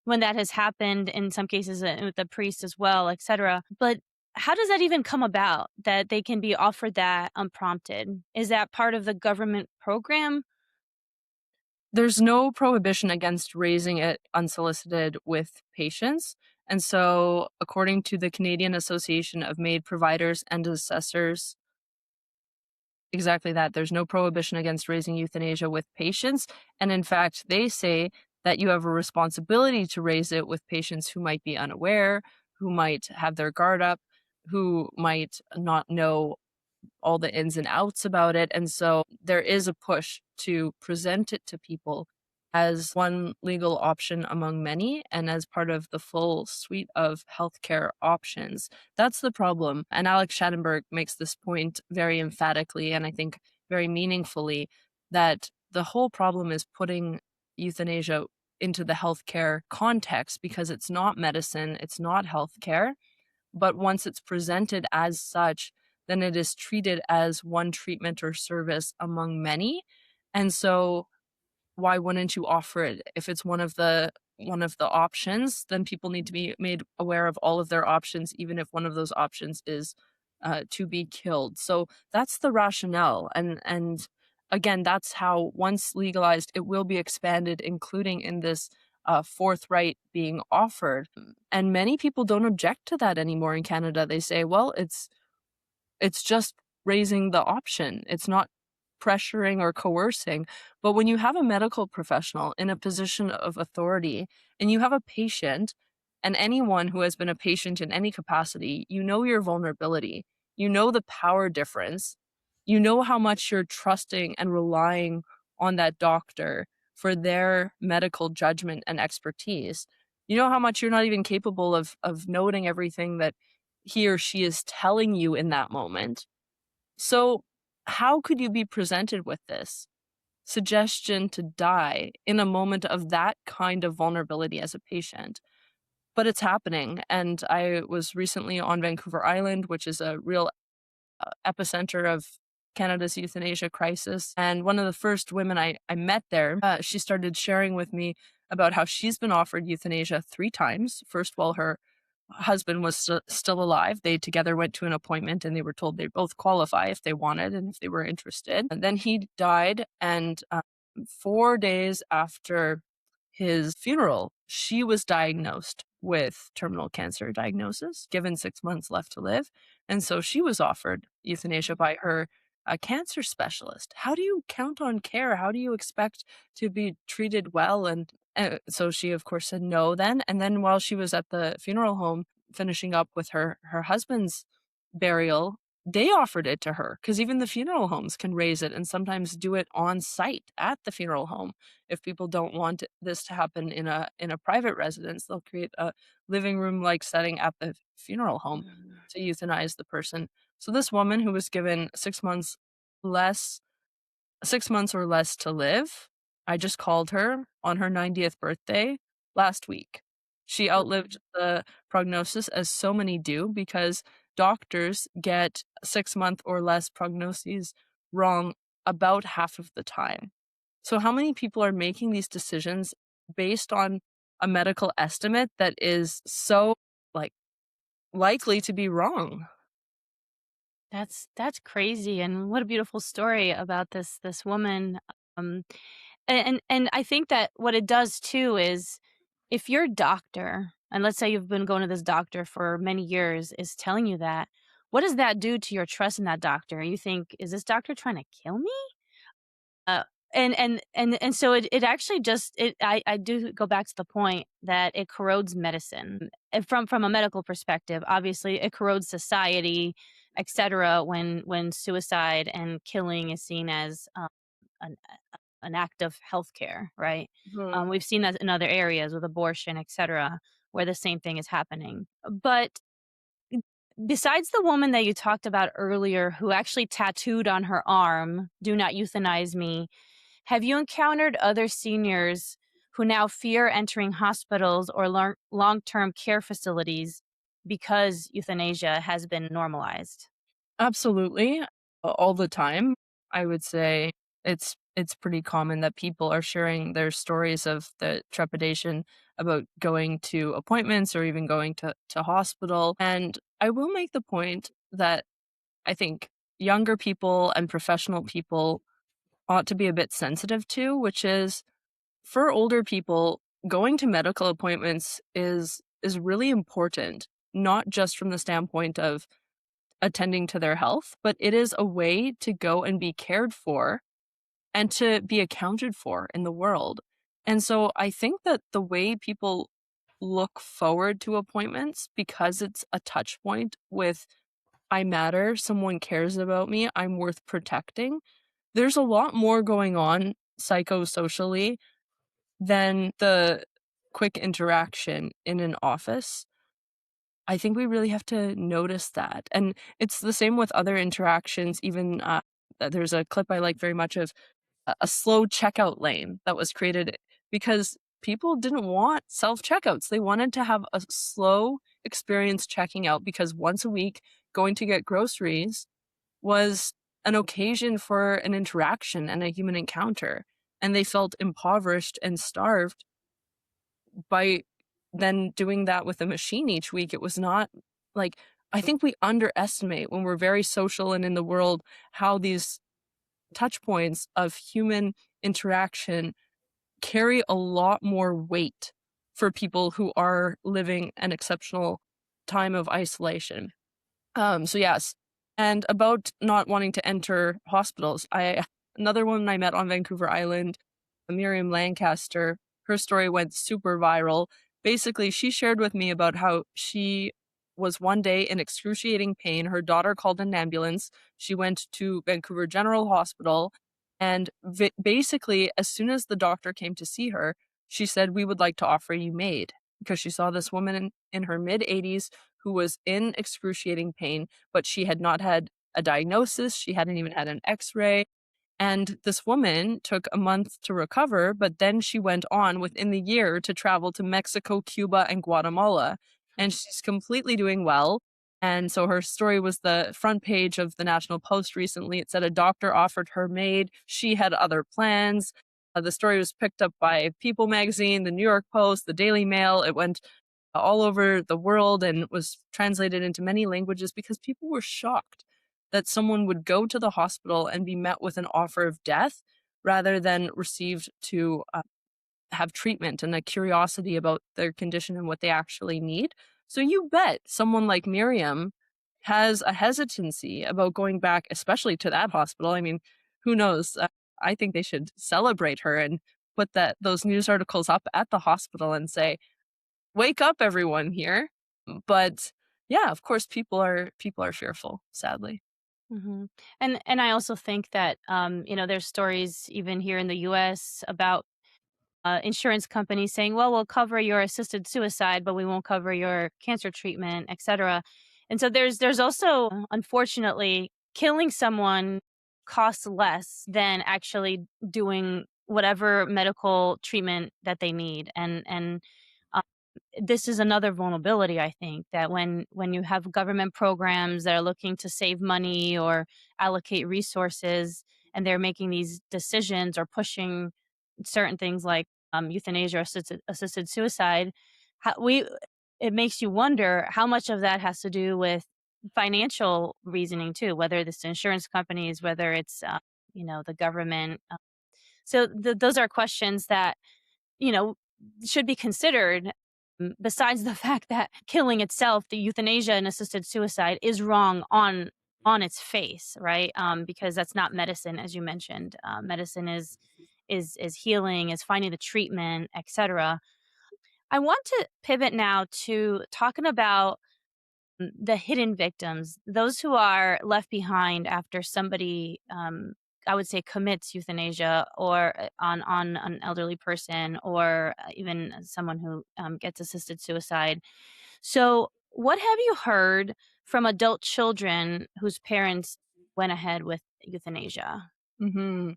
when that has happened in some cases with the priest as well, etc. But how does that even come about that they can be offered that unprompted? Is that part of the government program? There's no prohibition against raising it unsolicited with patients. And so, according to the Canadian Association of Maid Providers and Assessors, exactly that. There's no prohibition against raising euthanasia with patients. And in fact, they say that you have a responsibility to raise it with patients who might be unaware, who might have their guard up, who might not know all the ins and outs about it. And so there is a push to present it to people as one legal option among many and as part of the full suite of healthcare options. That's the problem. And Alex Schattenberg makes this point very emphatically and I think very meaningfully that the whole problem is putting euthanasia into the healthcare context because it's not medicine, it's not healthcare, but once it's presented as such, then it is treated as one treatment or service among many. And so why wouldn't you offer it? If it's one of the options, then people need to be made aware of all of their options, even if one of those options is to be killed. So that's the rationale, and again, that's how once legalized, it will be expanded, including in this forthright being offered. And many people don't object to that anymore in Canada. They say, well, it's just raising the option. It's not pressuring or coercing. But when you have a medical professional in a position of authority and you have a patient, and anyone who has been a patient in any capacity, you know your vulnerability, you know the power difference, you know how much you're trusting and relying on that doctor for their medical judgment and expertise. You know how much you're not even capable of noting everything that he or she is telling you in that moment. So, how could you be presented with this suggestion to die in a moment of that kind of vulnerability as a patient? but it's happening. And I was recently on Vancouver Island, which is a real epicenter of Canada's euthanasia crisis. And one of the first women I met there, she started sharing with me about how she's been offered euthanasia 3 times. First, while her husband was still alive, they together went to an appointment and they were told they both qualify if they wanted and if they were interested. And then he died, and 4 days after his funeral, she was diagnosed with terminal cancer diagnosis, given 6 months left to live. And so she was offered euthanasia by her cancer specialist. How do you count on care? How do you expect to be treated well? And so she, of course, said no then. And then while she was at the funeral home finishing up with her husband's burial, they offered it to her because even the funeral homes can raise it and sometimes do it on site at the funeral home. If people don't want this to happen in a private residence, they'll create a living room like setting at the funeral home Mm. to euthanize the person. So this woman who was given less 6 months or less to live, I just called her on her 90th birthday last week. She outlived the prognosis, as so many do, because doctors get 6-month or less prognoses wrong about half of the time. So how many people are making these decisions based on a medical estimate that is so, like, likely to be wrong? That's crazy, and what a beautiful story about this woman. Um, and I think that what it does too is if your doctor, and let's say you've been going to this doctor for many years, is telling you that, what does that do to your trust in that doctor? You think, is this doctor trying to kill me? Uh, and so it actually just I do go back to the point that it corrodes medicine. And from a medical perspective, obviously it corrodes society, etc. When suicide and killing is seen as an an act of healthcare, right? Mhm. We've seen that in other areas with abortion, etc., where the same thing is happening. But besides the woman that you talked about earlier, who actually tattooed on her arm, "Do not euthanize me," have you encountered other seniors who now fear entering hospitals or long term care facilities because euthanasia has been normalized? Absolutely, all the time. I would say it's pretty common that people are sharing their stories of the trepidation about going to appointments or even going to hospital. And I will make the point that I think younger people and professional people ought to be a bit sensitive to, which is for older people, going to medical appointments is really important, not just from the standpoint of attending to their health, but it is a way to go and be cared for and to be accounted for in the world. And so I think that the way people look forward to appointments because it's a touch point with I matter, someone cares about me, I'm worth protecting. There's a lot more going on psychosocially than the quick interaction in an office. I think we really have to notice that, and it's the same with other interactions, even, there's a clip I like very much of a slow checkout lane that was created because people didn't want self-checkouts. They wanted to have a slow experience checking out because once a week, going to get groceries was an occasion for an interaction and a human encounter, and they felt impoverished and starved by then doing that with a machine each week. It was not like I think we underestimate when we're very social and in the world how these touch points of human interaction carry a lot more weight for people who are living an exceptional time of isolation. So yes. And about not wanting to enter hospitals, I another woman I met on Vancouver Island, Miriam Lancaster, her story went super viral. Basically, she shared with me about how she was one day in excruciating pain. Her daughter called an ambulance. She went to Vancouver General Hospital, and basically, as soon as the doctor came to see her, she said, "We would like to offer you MAID," because she saw this woman in her mid 80s who was in excruciating pain, but she had not had a diagnosis. She hadn't even had an x ray. And this woman took a month to recover, but then she went on within the year to travel to Mexico, Cuba, and Guatemala. And she's completely doing well. And so her story was the front page of the National Post recently. It said a doctor offered her maid. She had other plans. The story was picked up by People magazine, the New York Post, the Daily Mail. It went all over the world and was translated into many languages because people were shocked that someone would go to the hospital and be met with an offer of death rather than received to have treatment and a curiosity about their condition and what they actually need. So you bet someone like Miriam has a hesitancy about going back, especially to that hospital. I mean, who knows? I think they should celebrate her and put those news articles up at the hospital and say, "Wake up, everyone here." But yeah, of course, people are fearful, sadly. Mhm. And I also think that, there's stories even here in the US about insurance companies saying, "Well, we'll cover your assisted suicide, but we won't cover your cancer treatment, etc." And so there's also, unfortunately, killing someone costs less than actually doing whatever medical treatment that they need. And uh, this is another vulnerability, I think, that when you have government programs that are looking to save money or allocate resources, and they're making these decisions or pushing certain things like euthanasia or assisted suicide, how, we it makes you wonder how much of that has to do with financial reasoning too, whether it's insurance companies, whether it's the government. So those are questions that you know should be considered. Besides the fact that killing itself, the euthanasia and assisted suicide, is wrong on its face, right? Because that's not medicine, as you mentioned. Medicine is healing, is finding the treatment, etc. I want to pivot now to talking about the hidden victims, those who are left behind after somebody, I would say, commits euthanasia or on an elderly person, or even someone who gets assisted suicide. So, what have you heard from adult children whose parents went ahead with euthanasia? Hmm.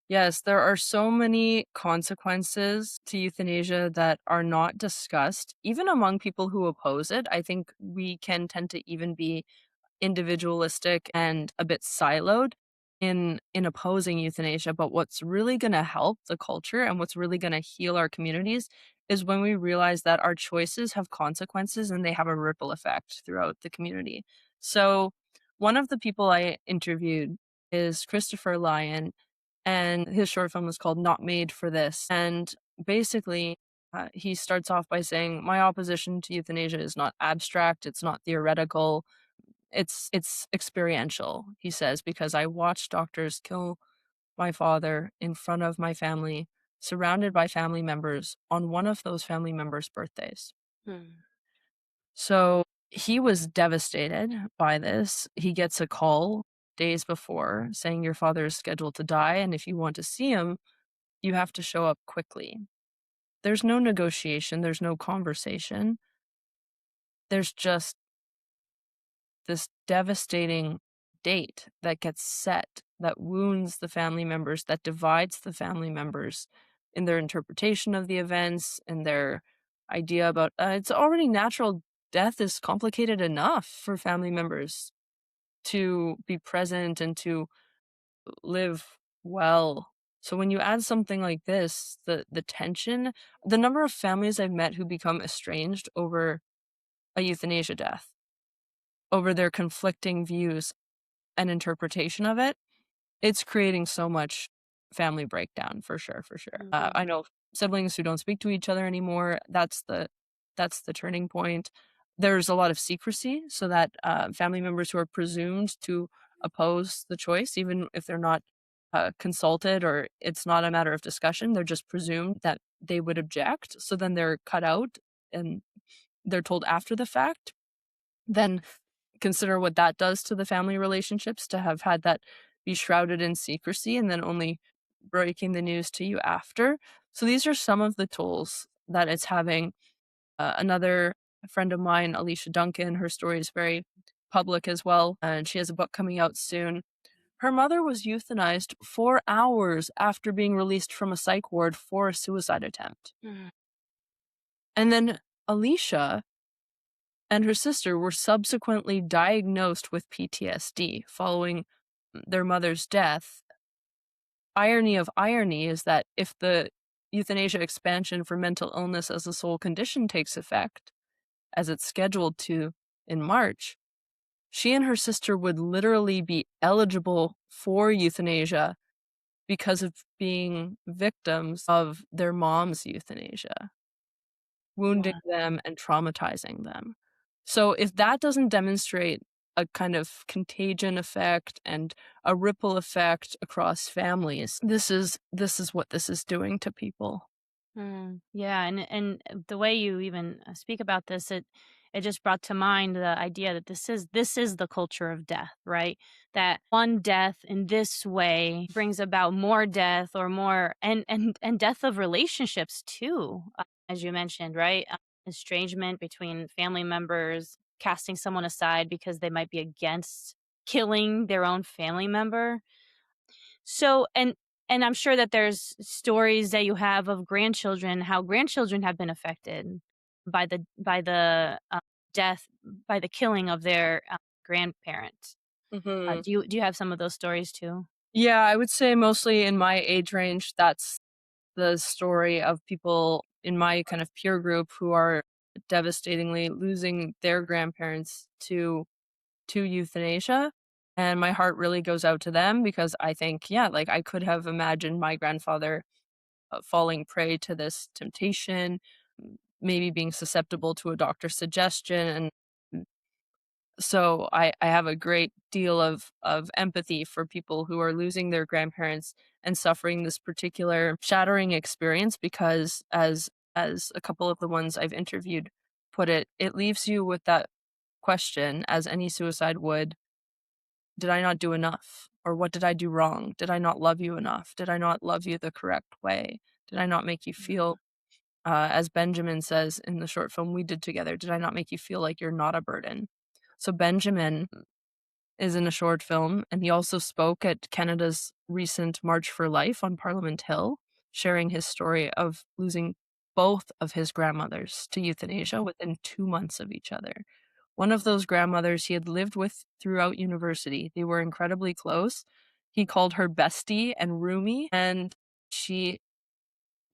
Yes, there are so many consequences to euthanasia that are not discussed, even among people who oppose it. I think we can tend to even be individualistic and a bit siloed in opposing euthanasia, but what's really going to help the culture and what's really going to heal our communities is when we realize that our choices have consequences and they have a ripple effect throughout the community. So one of the people I interviewed is Christopher Lyon, and his short film is called Not Made for This. And basically, he starts off by saying, "My opposition to euthanasia is not abstract, it's not theoretical, it's experiential," he says, "because I watched doctors kill my father in front of my family, surrounded by family members on one of those family members' birthdays." Hmm. So he was devastated by this. He gets a call days before saying, "Your father is scheduled to die, and if you want to see him, you have to show up quickly." There's no negotiation, there's no conversation. There's just this devastating date that gets set, that wounds the family members, that divides the family members in their interpretation of the events and their idea about it's already natural. Death is complicated enough for family members to be present and to live well. So when you add something like this, the tension, the number of families I've met who become estranged over a euthanasia death, over their conflicting views and interpretation of it, it's creating so much family breakdown for sure, for sure. I Mhm. know siblings who don't speak to each other anymore. That's the turning point. There's a lot of secrecy, so that family members who are presumed to oppose the choice, even if they're not consulted or it's not a matter of discussion, they're just presumed that they would object. So then they're cut out and they're told after the fact. Then consider what that does to the family relationships, to have had that be shrouded in secrecy and then only breaking the news to you after. So these are some of the tools that it's having. Another friend of mine, Alicia Duncan, her story is very public as well, and she has a book coming out soon Her mother was euthanized 4 hours after being released from a psych ward for a suicide attempt. Mm. And then Alicia and her sister were subsequently diagnosed with PTSD following their mother's death. Irony of irony is that if the euthanasia expansion for mental illness as a sole condition takes effect, as it's scheduled to in March, she and her sister would literally be eligible for euthanasia because of being victims of their mom's euthanasia, wounding Wow. them and traumatizing them. So if that doesn't demonstrate a kind of contagion effect and a ripple effect across families, this is what this is doing to people. Mm, yeah, and the way you even speak about this, it just brought to mind the idea that this is the culture of death, right? That one death in this way brings about more death or more and death of relationships too, as you mentioned, right? Estrangement between family members, casting someone aside because they might be against killing their own family member. So and I'm sure that there's stories that you have of grandchildren, how grandchildren have been affected by the death, by the killing of their grandparents. Mhm. Do you have some of those stories too? Yeah, I would say mostly in my age range, that's the story of people in my kind of peer group who are devastatingly losing their grandparents to euthanasia, and my heart really goes out to them because I think, yeah, like, I could have imagined my grandfather, falling prey to this temptation, maybe being susceptible to a doctor's suggestion, and so I have a great deal of empathy for people who are losing their grandparents and suffering this particular shattering experience because as a couple of the ones I've interviewed put it, it leaves you with that question, as any suicide would, did I not do enough? Or what did I do wrong? Did I not love you enough? Did I not love you the correct way? Did I not make you feel, as Benjamin says in the short film we did together, did I not make you feel like you're not a burden? So Benjamin is in a short film, and he also spoke at Canada's recent March for Life on Parliament Hill, sharing his story of losing both of his grandmothers to euthanasia within 2 months of each other. One of those grandmothers he had lived with throughout university. They were incredibly close. He called her bestie and roomie, and she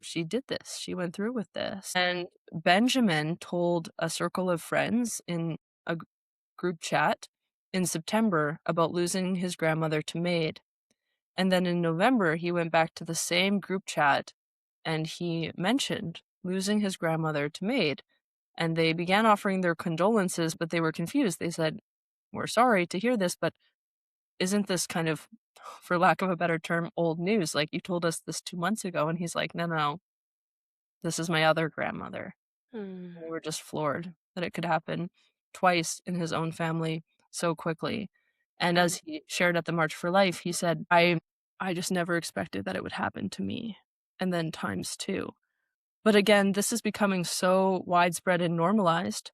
she did this. She went through with this. And Benjamin told a circle of friends in a group chat in September about losing his grandmother to MAID. And then in November, he went back to the same group chat and he mentioned losing his grandmother to MAID. And they began offering their condolences, but they were confused. They said, we're sorry to hear this, but isn't this kind of, for lack of a better term, old news? Like you told us this 2 months ago. And he's like, no, no, no, this is my other grandmother. Mm, We were just floored that it could happen twice in his own family so quickly. And yeah. as he shared at the March for Life, he said, I just never expected that it would happen to me. And then times two. But again, this is becoming so widespread and normalized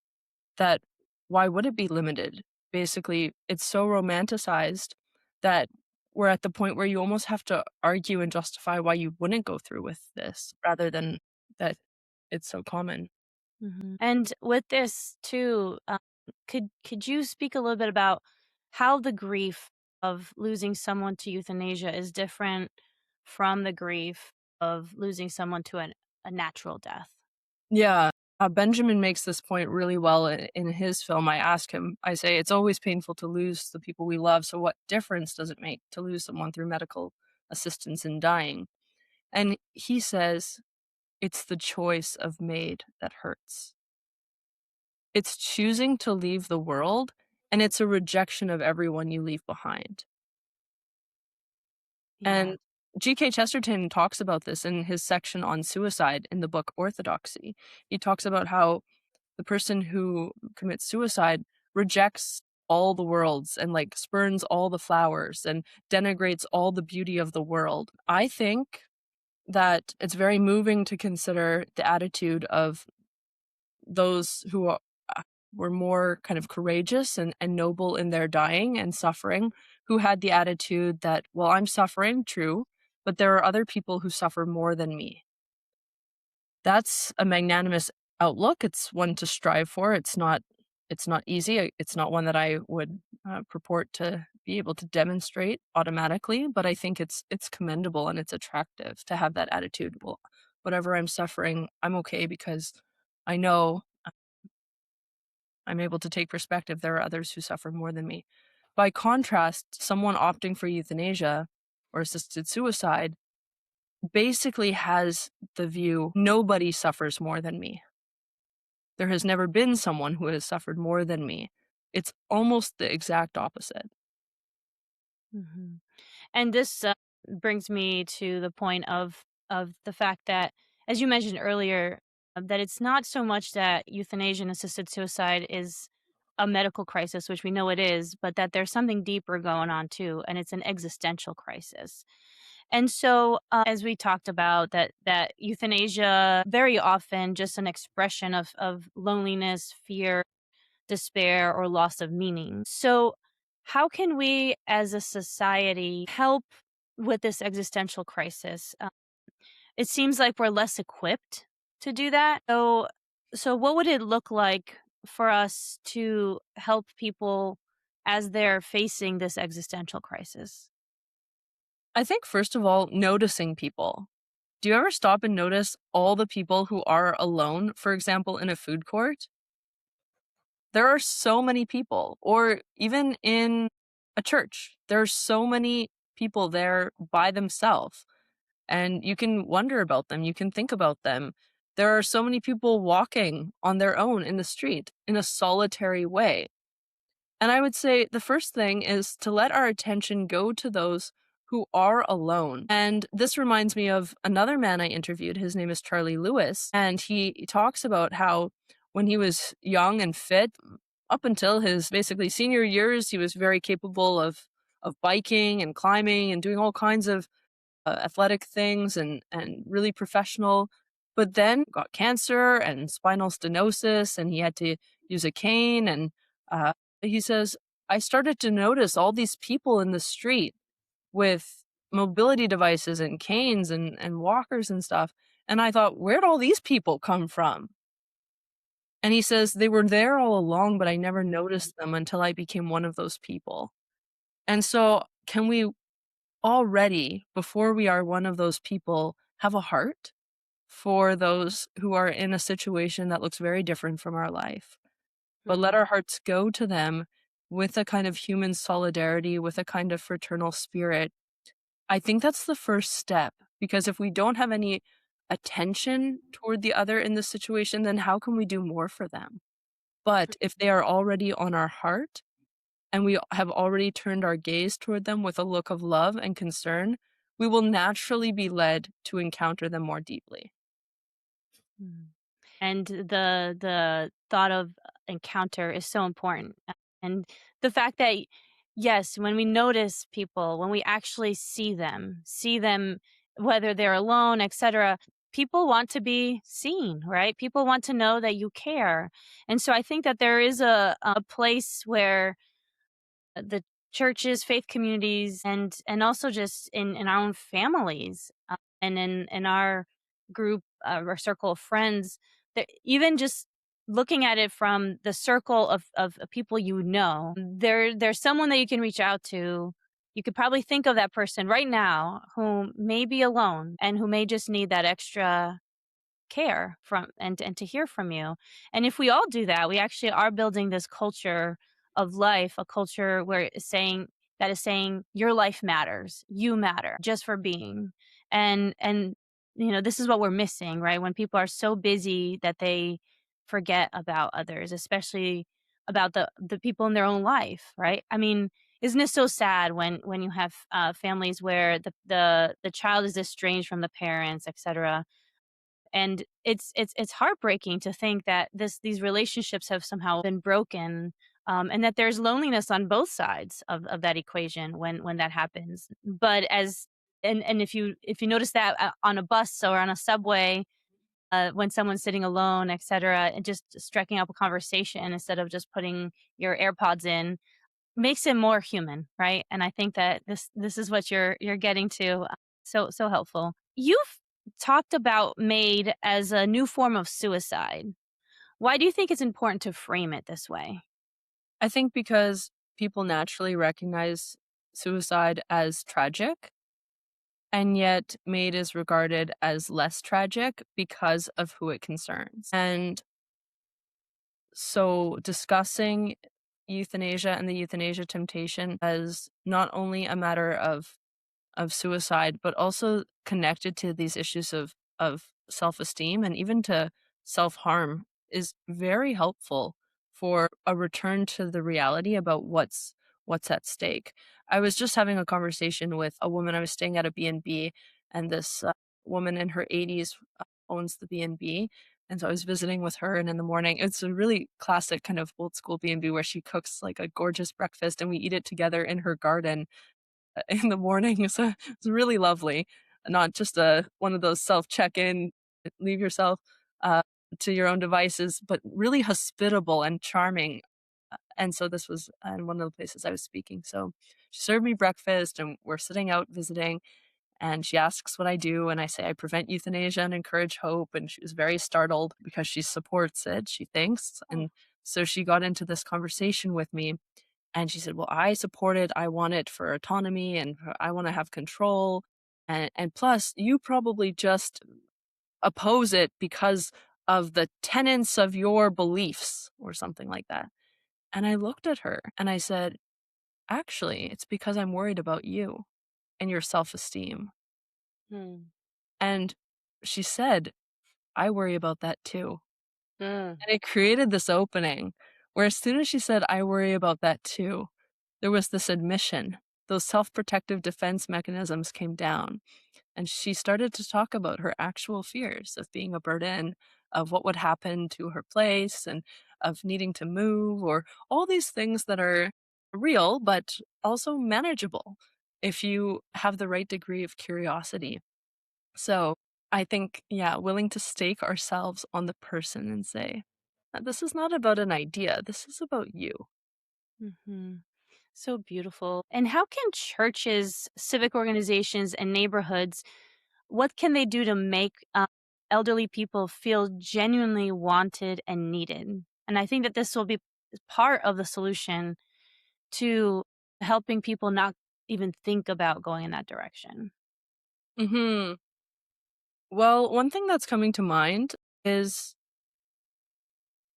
that why would it be limited? Basically, it's so romanticized that we're at the point where you almost have to argue and justify why you wouldn't go through with this rather than that it's so common. Mhm. And with this too, could you speak a little bit about how the grief of losing someone to euthanasia is different from the grief of losing someone to a natural death? Yeah, Benjamin makes this point really well in his film. I ask him, I say, "It's always painful to lose the people we love, so what difference does it make to lose someone through medical assistance in dying?" And he says, "It's the choice of MAID that hurts. It's choosing to leave the world, and it's a rejection of everyone you leave behind." Yeah. And G.K. Chesterton talks about this in his section on suicide in the book Orthodoxy. He talks about how the person who commits suicide rejects all the worlds and like spurns all the flowers and denigrates all the beauty of the world. I think that it's very moving to consider the attitude of those who were more kind of courageous and noble in their dying and suffering, who had the attitude that, well, I'm suffering, true, but there are other people who suffer more than me. That's a magnanimous outlook. It's one to strive for. It's not easy. It's not one that I would purport to be able to demonstrate automatically, but I think it's commendable and it's attractive to have that attitude. Well, whatever I'm suffering, I'm okay because I know I'm able to take perspective. There are others who suffer more than me. By contrast, someone opting for euthanasia or assisted suicide basically has the view nobody suffers more than me. There has never been someone who has suffered more than me. It's almost the exact opposite. Mhm. And this brings me to the point of the fact that, as you mentioned earlier, that it's not so much that euthanasia and assisted suicide is a medical crisis, which we know it is, but that there's something deeper going on too, and it's an existential crisis. And so, as we talked about, that euthanasia very often just an expression of loneliness, fear, despair, or loss of meaning. So, how can we as a society help with this existential crisis? It seems like we're less equipped to do that. So what would it look like for us to help people as they're facing this existential crisis? I think, first of all, noticing people. Do you ever stop and notice all the people who are alone, for example, in a food court? There are so many people, or even in a church, there are so many people there by themselves. And you can wonder about them, you can think about them. There are so many people walking on their own in the street in a solitary way. And I would say the first thing is to let our attention go to those who are alone. And this reminds me of another man I interviewed. His name is Charlie Lewis. And he talks about how when he was young and fit, up until his basically senior years, he was very capable of biking and climbing and doing all kinds of athletic things and really professional. But then got cancer and spinal stenosis, and he had to use a cane. And he says, I started to notice all these people in the street with mobility devices and canes and walkers and stuff. And I thought, where'd all these people come from? And he says, they were there all along, but I never noticed them until I became one of those people. And so, can we already, before we are one of those people, have a heart for those who are in a situation that looks very different from our life? But let Mhm. our hearts go to them with a kind of human solidarity, with a kind of fraternal spirit. I think that's the first step, because if we don't have any attention toward the other in this situation, then how can we do more for them? But if they are already on our heart and we have already turned our gaze toward them with a look of love and concern, we will naturally be led to encounter them more deeply. Mhm. And the thought of encounter is so important. And the fact that yes, when we notice people, when we actually see them whether they're alone, etc., people want to be seen, right? People want to know that you care. And so I think that there is a place where the churches, faith communities, and also just in our own families, and in our group or circle of friends, that even just looking at it from the circle of people you know, there's someone that you can reach out to. You could probably think of that person right now who may be alone and who may just need that extra care from and to hear from you. And if we all do that, we actually are building this culture of life, a culture where it's saying that is saying your life matters, you matter just for being. And this is what we're missing, right? When people are so busy that they forget about others, especially about the people in their own life, right? I mean, isn't it so sad when you have families where the child is estranged from the parents, etc., and it's heartbreaking to think that these relationships have somehow been broken, and that there's loneliness on both sides of that equation when that happens. But as and if you notice that on a bus or on a subway, when someone's sitting alone, etc., and just striking up a conversation instead of just putting your AirPods in, makes it more human, right? And I think that this is what you're getting to. So helpful. You've talked about MAID as a new form of suicide. Why do you think it's important to frame it this way? I think because people naturally recognize suicide as tragic, and yet MAID is regarded as less tragic because of who it concerns. And so discussing euthanasia and the euthanasia temptation as not only a matter of suicide, but also connected to these issues of self-esteem and even to self-harm is very helpful for a return to the reality about what's at stake. I was just having a conversation with a woman. I was staying at a B&B, and this woman in her 80s owns the B&B. And so I was visiting with her, and in the morning, it's a really classic kind of old school B&B where she cooks like a gorgeous breakfast and we eat it together in her garden in the morning. So it's really lovely. Not just a one of those self check-in, leave yourself uh, to your own devices, but really hospitable and charming. And so this was in one of the places I was speaking. So she served me breakfast, and we're sitting out visiting. And she asks what I do, and I say I prevent euthanasia and encourage hope. And she was very startled because she supports it, she thinks. Oh. And so she got into this conversation with me, and she said, "Well, I support it. I want it for autonomy and I want to have control. And plus, you probably just oppose it because of the tenets of your beliefs or something like that." And I looked at her and I said, "Actually, it's because I'm worried about you and your self-esteem." Hmm. And she said, "I worry about that too." Mm. And it created this opening where as soon as she said, "I worry about that too," there was this admission. Those self-protective defense mechanisms came down, and she started to talk about her actual fears of being a burden, of what would happen to her place, and of needing to move, or all these things that are real, but also manageable if you have the right degree of curiosity. So I think, yeah, willing to stake ourselves on the person and say, This is not about an idea, this is about you." Mhm. So beautiful. And how can churches, civic organizations, and neighborhoods, what can they do to make elderly people feel genuinely wanted and needed? And I think that this will be part of the solution to helping people not even think about going in that direction. Mhm. Well, one thing that's coming to mind is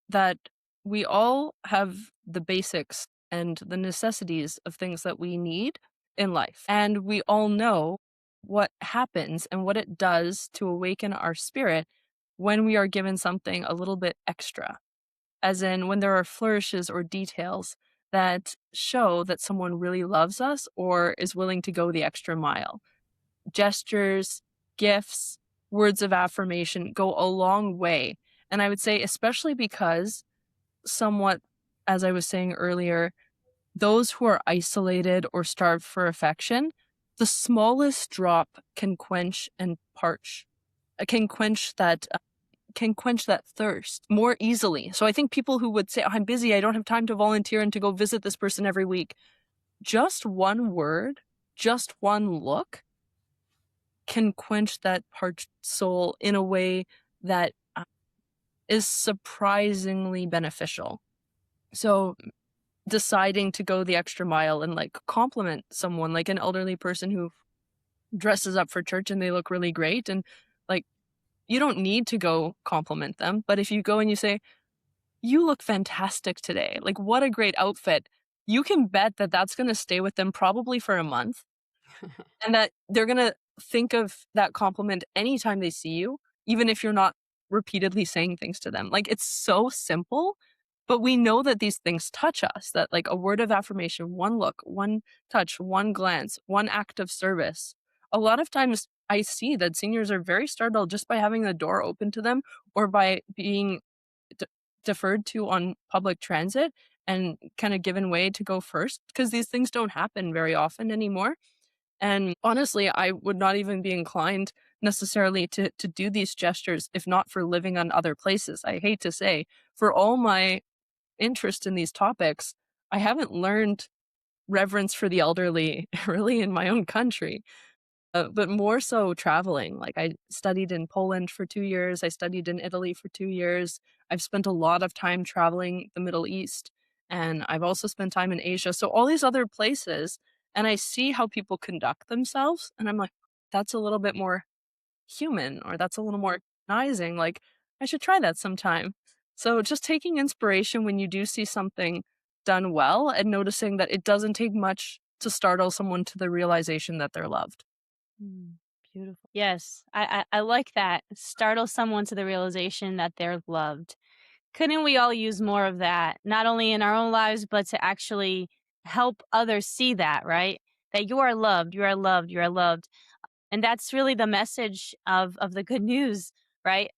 that we all have the basics and the necessities of things that we need in life. And we all know what happens and what it does to awaken our spirit when we are given something a little bit extra, as in when there are flourishes or details that show that someone really loves us or is willing to go the extra mile. Gestures, gifts, words of affirmation go a long way. And I would say, especially because somewhat, as I was saying earlier, those who are isolated or starved for affection, the smallest drop can quench and parch, can quench that thirst more easily. So I think people who would say, "Oh, I'm busy, I don't have time to volunteer and to go visit this person every week," just one word, just one look can quench that parched soul in a way that is surprisingly beneficial. So deciding to go the extra mile and like compliment someone, like an elderly person who dresses up for church and they look really great, and like you don't need to go compliment them, but if you go and you say, "You look fantastic today, like what a great outfit," you can bet that that's going to stay with them probably for a month, and that they're gonna think of that compliment anytime they see you, even if you're not repeatedly saying things to them. Like, it's so simple, but we know that these things touch us, that, like, a word of affirmation, one look, one touch, one glance, one act of service. A lot of times, I see that seniors are very startled just by having the door open to them or by being de deferred to on public transit and kinda given way to go first, because these things don't happen very often anymore. And honestly, I would not even be inclined necessarily to do these gestures if not for living on other places. I hate to say, for all my interest in these topics, I haven't learned reverence for the elderly really in my own country. But more so traveling. Like, I studied in Poland for 2 years, I studied in Italy for 2 years. I've spent a lot of time traveling the Middle East, and I've also spent time in Asia, so all these other places, and I see how people conduct themselves, and I'm like, "That's a little bit more human," or "That's a little more humanizing, like, I should try that sometime." So just taking inspiration when you do see something done well and noticing that it doesn't take much to startle someone to the realization that they're loved. Mm, beautiful. Yes, I like that. Startle someone to the realization that they're loved. Couldn't we all use more of that? Not only in our own lives, but to actually help others see that, right? That you are loved, you are loved, you are loved. And that's really the message of the good news, right?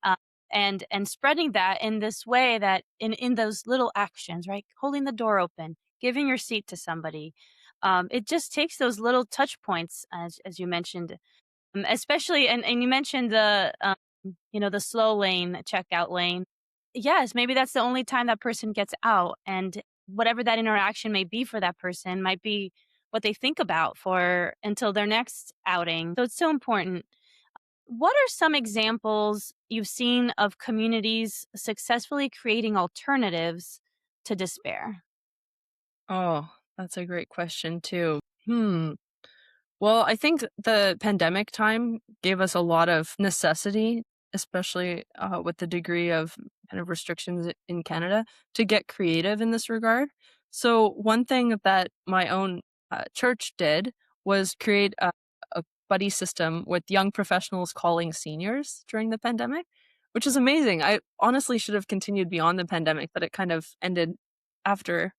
And spreading that in this way, that in those little actions, right? Holding the door open, giving your seat to somebody. It just takes those little touch points, as you mentioned, especially, and you mentioned the slow lane, checkout lane. Yes, maybe that's the only time that person gets out, and whatever that interaction may be for that person might be what they think about for until their next outing. So it's so important. What are some examples you've seen of communities successfully creating alternatives to despair? Oh, that's a great question too. Well, I think the pandemic time gave us a lot of necessity, especially with the degree of kind of restrictions in Canada, to get creative in this regard. So, one thing that my own church did was create a buddy system with young professionals calling seniors during the pandemic, which is amazing. I honestly should have continued beyond the pandemic, but it kind of ended after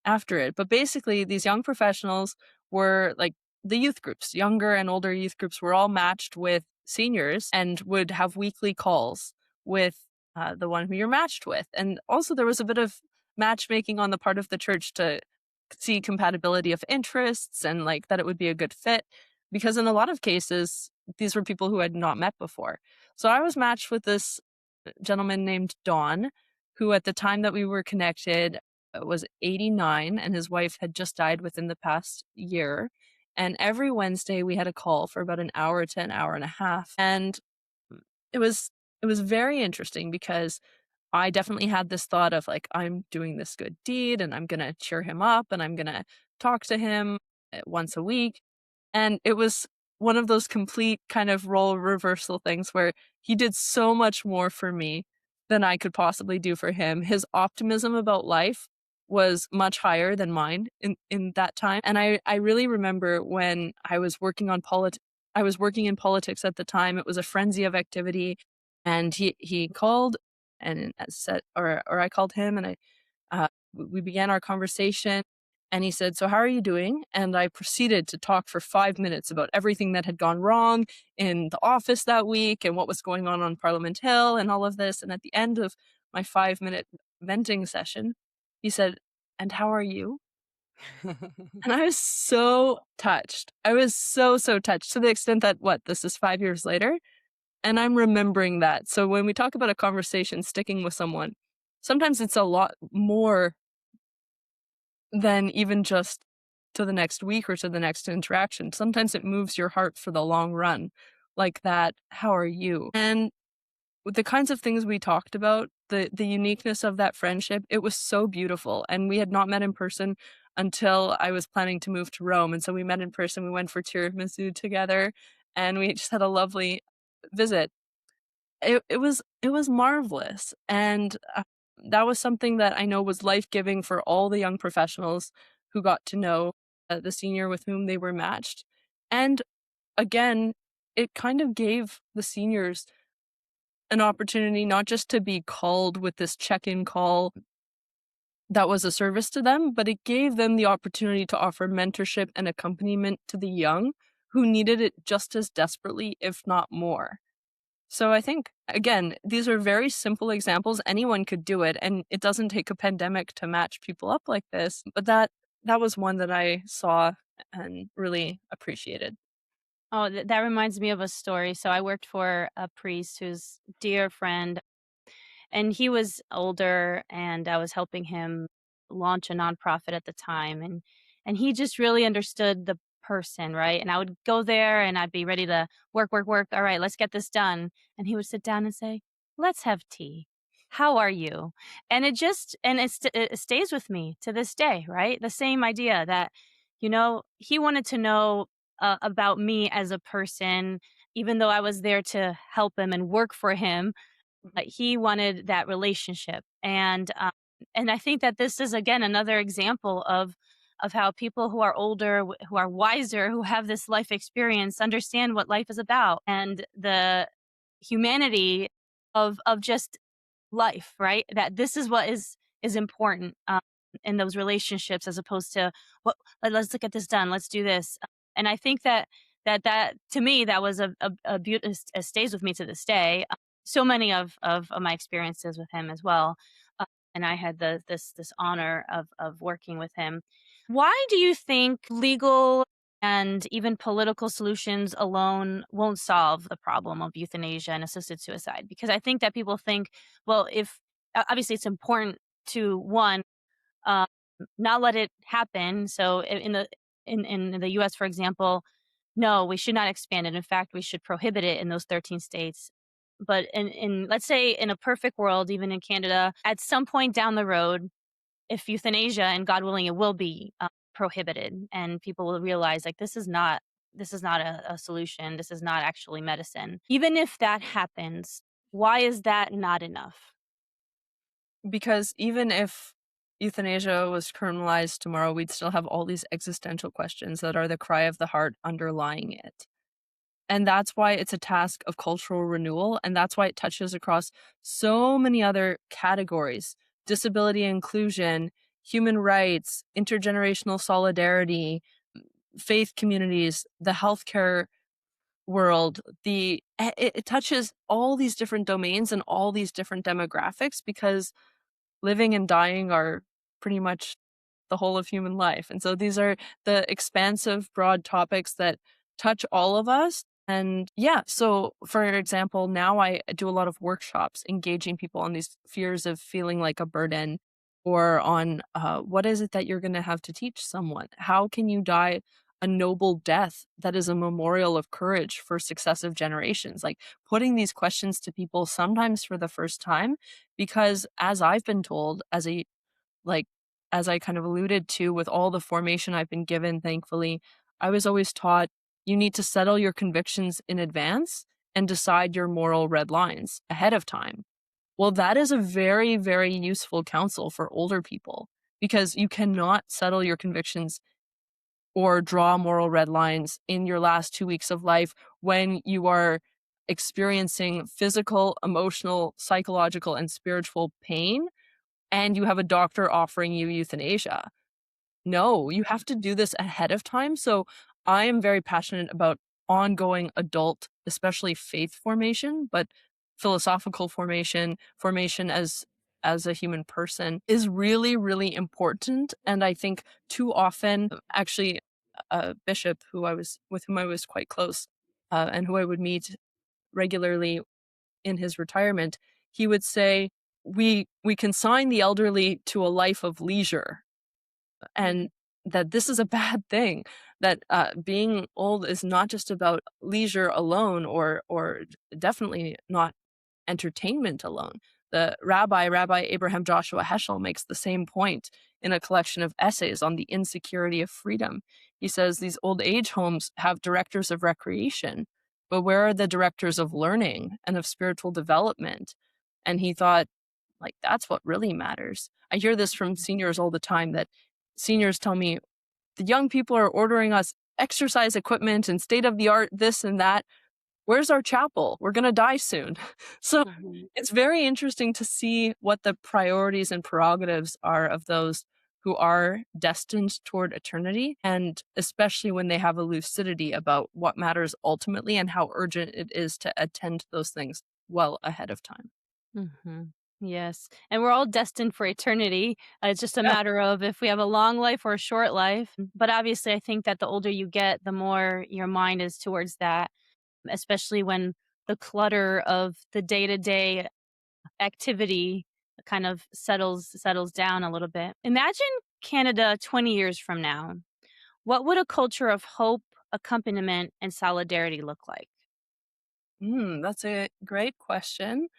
it. But basically, these young professionals were like the youth groups, younger and older youth groups were all matched with seniors and would have weekly calls with the one who you're matched with. And also, there was a bit of matchmaking on the part of the church to see compatibility of interests and like that it would be a good fit. Because in a lot of cases, these were people who had not met before. So I was matched with this gentleman named Don, who at the time that we were connected was 89 and his wife had just died within the past year. And every Wednesday we had a call for about an hour to an hour and a half. And it was it was very interesting because I definitely had this thought of like I'm doing this good deed and I'm going to cheer him up and I'm going to talk to him once a week. And it was one of those complete kind of role reversal things where he did so much more for me than I could possibly do for him. His optimism about life was much higher than mine in that time. And I really remember when I was working in politics at the time. It was a frenzy of activity. And he called and said or I called him and we began our conversation and he said, "So, how are you doing?" And I proceeded to talk for 5 minutes about everything that had gone wrong in the office that week and what was going on Parliament Hill and all of this. And at the end of my 5 minute venting session, he said, "And how are you?" And I was so touched. I was so, so touched to the extent that what, this is 5 years later? And I'm remembering that. So when we talk about a conversation sticking with someone, sometimes it's a lot more than even just to the next week or to the next interaction. Sometimes it moves your heart for the long run, like that, "How are you?" And with the kinds of things we talked about, the uniqueness of that friendship, it was so beautiful. And we had not met in person until I was planning to move to Rome. And so we met in person. We went for tiramisu together, and we just had a lovely visit. It was marvelous, and, that was something that I know was life-giving for all the young professionals who got to know, the senior with whom they were matched, and again, it kind of gave the seniors an opportunity not just to be called with this check-in call that was a service to them, but it gave them the opportunity to offer mentorship and accompaniment to the young who needed it just as desperately, if not more. So I think, again, these are very simple examples. Anyone could do it, and it doesn't take a pandemic to match people up like this. But that was one that I saw and really appreciated. Oh, that reminds me of a story. So I worked for a priest who's dear friend, and he was older, and I was helping him launch a nonprofit at the time, And he just really understood the person, right? And I would go there and I'd be ready to work, work, work. All right, let's get this done. And he would sit down and say, "Let's have tea. How are you?" And it stays with me to this day, right? The same idea that, he wanted to know about me as a person, even though I was there to help him and work for him. He wanted that relationship, and I think that this is again another example of how people who are older, who are wiser, who have this life experience, understand what life is about and the humanity of just life, right? That this is what is important in those relationships, as opposed to what. Let's look at this done. Let's do this. And I think that to me that was a beautiful, stays with me to this day. So many of my experiences with him as well, and I had this honor of working with him. Why do you think legal and even political solutions alone won't solve the problem of euthanasia and assisted suicide? Because I think that people think, well, if obviously it's important to one, um, not let it happen. So in the U.S., for example, no, we should not expand it. In fact, we should prohibit it in those 13 states. But in let's say in a perfect world, even in Canada, at some point down the road, if euthanasia, and God willing, it will be prohibited, and people will realize like this is not a solution. This is not actually medicine. Even if that happens, why is that not enough? Because even if euthanasia was criminalized tomorrow, we'd still have all these existential questions that are the cry of the heart underlying it. And that's why it's a task of cultural renewal, and that's why it touches across so many other categories: disability inclusion, human rights, intergenerational solidarity, faith communities, the healthcare world. It touches all these different domains and all these different demographics, because living and dying are pretty much the whole of human life. And so these are the expansive, broad topics that touch all of us. And yeah, so for example, now I do a lot of workshops engaging people on these fears of feeling like a burden, or on what is it that you're going to have to teach someone? How can you die a noble death that is a memorial of courage for successive generations? Like, putting these questions to people sometimes for the first time, because as I've been told, like, as I kind of alluded to with all the formation I've been given, thankfully, I was always taught you need to settle your convictions in advance and decide your moral red lines ahead of time. Well, that is a very, very useful counsel for older people, because you cannot settle your convictions or draw moral red lines in your last 2 weeks of life when you are experiencing physical, emotional, psychological, and spiritual pain, and you have a doctor offering you euthanasia. No, you have to do this ahead of time. So I am very passionate about ongoing adult, especially faith formation, but philosophical formation as a human person is really, really important. And I think too often, actually, a bishop with whom I was quite close, and who I would meet regularly in his retirement, he would say, we consign the elderly to a life of leisure, and that this is a bad thing. That being old is not just about leisure alone, or definitely not entertainment alone. The Rabbi Abraham Joshua Heschel, makes the same point in a collection of essays on the insecurity of freedom. He says these old age homes have directors of recreation, but where are the directors of learning and of spiritual development? And he thought, like, that's what really matters. I hear this from seniors all the time, that seniors tell me, the young people are ordering us exercise equipment and state of the art this and that. Where's our chapel? We're going to die soon. So Mhm. it's very interesting to see what the priorities and prerogatives are of those who are destined toward eternity, and especially when they have a lucidity about what matters ultimately and how urgent it is to attend to those things well ahead of time. Mhm. Yes, and we're all destined for eternity. It's just a Yeah. matter of if we have a long life or a short life. But obviously, I think that the older you get, the more your mind is towards that, especially when the clutter of the day-to-day activity kind of settles down a little bit. Imagine Canada 20 years from now. What would a culture of hope, accompaniment, and solidarity look like? That's a great question.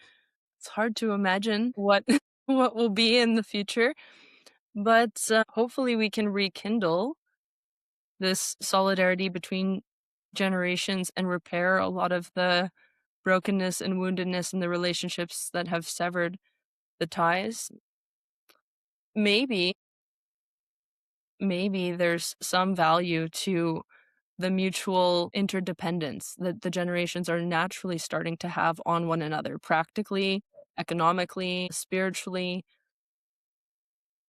It's hard to imagine what what will be in the future, but hopefully we can rekindle this solidarity between generations and repair a lot of the brokenness and woundedness in the relationships that have severed the ties. Maybe, maybe there's some value to the mutual interdependence that the generations are naturally starting to have on one another, practically, economically, spiritually.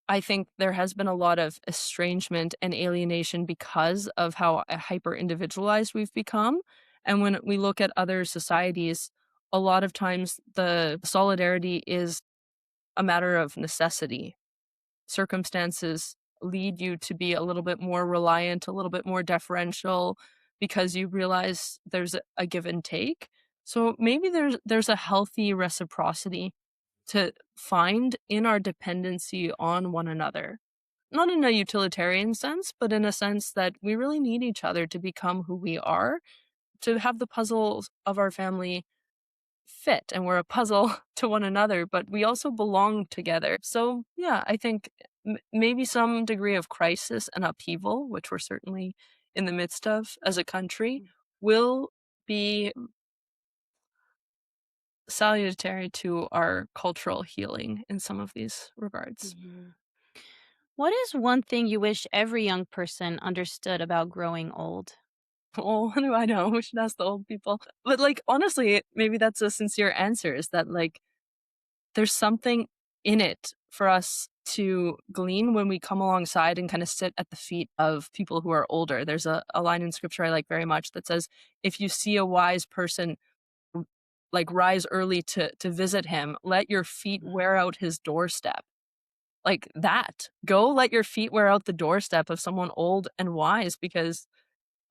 I think there has been a lot of estrangement and alienation because of how hyper individualized we've become. And when we look at other societies, a lot of times the solidarity is a matter of necessity. Circumstances lead you to be a little bit more reliant, a little bit more deferential because you realize there's a give and take. So maybe there's a healthy reciprocity to find in our dependency on one another. Not in a utilitarian sense, but in a sense that we really need each other to become who we are, to have the puzzles of our family fit, and we're a puzzle to one another, but we also belong together. So, yeah, I think maybe some degree of crisis and upheaval, which we're certainly in the midst of as a country, will be salutary to our cultural healing in some of these regards. Mhm. What is one thing you wish every young person understood about growing old? Oh, what do I know? We should ask the old people. But, like, honestly, maybe that's a sincere answer, is that, like, there's something in it for us to glean when we come alongside and kind of sit at the feet of people who are older. There's a line in scripture I like very much that says, if you see a wise person like rise early to visit him, let your feet wear out his doorstep. Like that. Go let your feet wear out the doorstep of someone old and wise because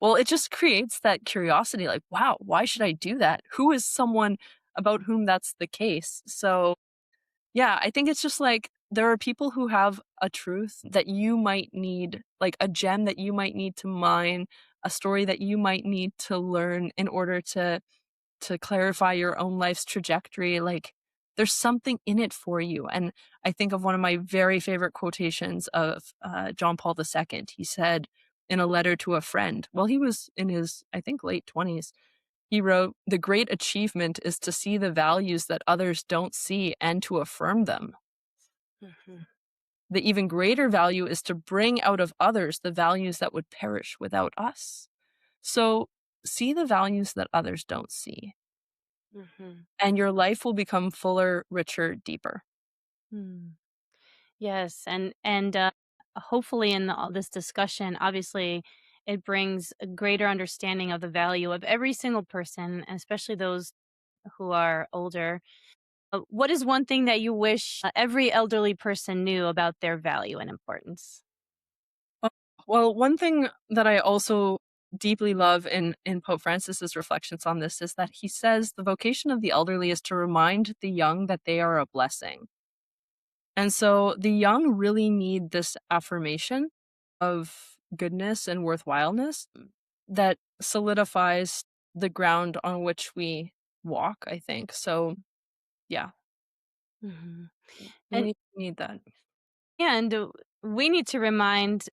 well, it just creates that curiosity like, wow, why should I do that? Who is someone about whom that's the case? So yeah, I think it's just like there are people who have a truth that you might need, like a gem that you might need to mine, a story that you might need to learn in order to clarify your own life's trajectory. Like there's something in it for you. And I think of one of my very favorite quotations of John Paul II. He said in a letter to a friend, well, he was in his, I think, late 20s. He wrote, "The great achievement is to see the values that others don't see and to affirm them. Mhm, The even greater value is to bring out of others the values that would perish without us." So see the values that others don't see, mhm. and your life will become fuller, richer, deeper. Hmm. Yes, and hopefully in all this discussion, obviously, it brings a greater understanding of the value of every single person, and especially those who are older. What is one thing that you wish every elderly person knew about their value and importance? Uh, Well, one thing that I also deeply love in Pope Francis's reflections on this is that he says the vocation of the elderly is to remind the young that they are a blessing. And so the young really need this affirmation of goodness and worthwhileness that solidifies the ground on which we walk, I think. So, yeah, Mhm. we And need that. and we need to remind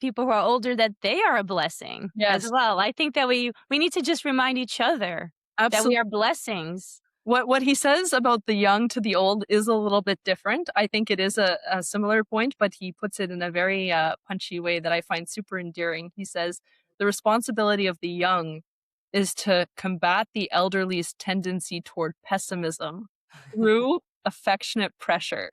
people who are older that they are a blessing as Yes, well. I think that we need to just remind each other that we absolutely. are blessings. What he says about the young to the old is a little bit different. I think it is a similar point, but he puts it in a very punchy way that I find super endearing. He says, the responsibility of the young is to combat the elderly's tendency toward pessimism through affectionate pressure.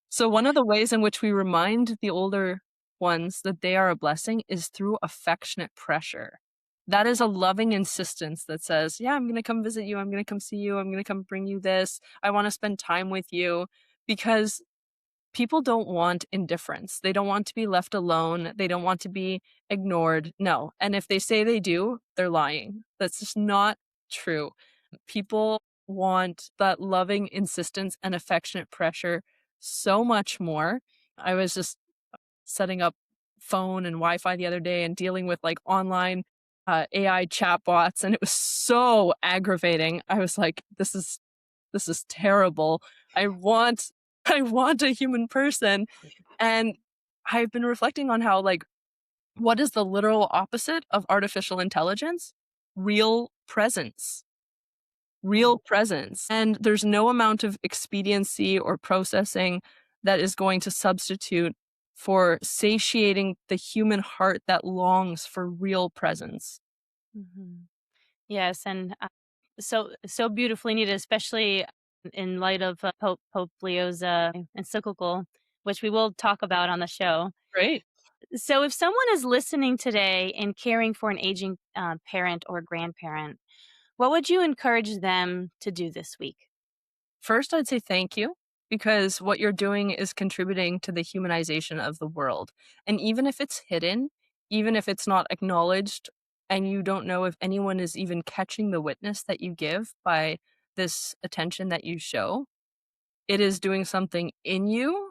So, one of the ways in which we remind the older ones that they are a blessing is through affectionate pressure. That is a loving insistence that says, yeah, I'm going to come visit you. I'm going to come see you. I'm going to come bring you this. I want to spend time with you because people don't want indifference. They don't want to be left alone. They don't want to be ignored. No. And if they say they do, they're lying. That's just not true. People want that loving insistence and affectionate pressure so much more. I was just setting up phone and Wi-Fi the other day and dealing with like online AI chatbots, and it was so aggravating. I was like, this is terrible. I want I want a human person. And I've been reflecting on how like what is the literal opposite of artificial intelligence? Real presence. Real presence. And there's no amount of expediency or processing that is going to substitute for satiating the human heart that longs for real presence. Mhm. Yes, and so beautifully needed, especially in light of Pope Leo's encyclical, which we will talk about on the show. Great. So, if someone is listening today and caring for an aging parent or grandparent, what would you encourage them to do this week? First, I'd say thank you because what you're doing is contributing to the humanization of the world. And even if it's hidden, even if it's not acknowledged, and you don't know if anyone is even catching the witness that you give by this attention that you show, it is doing something in you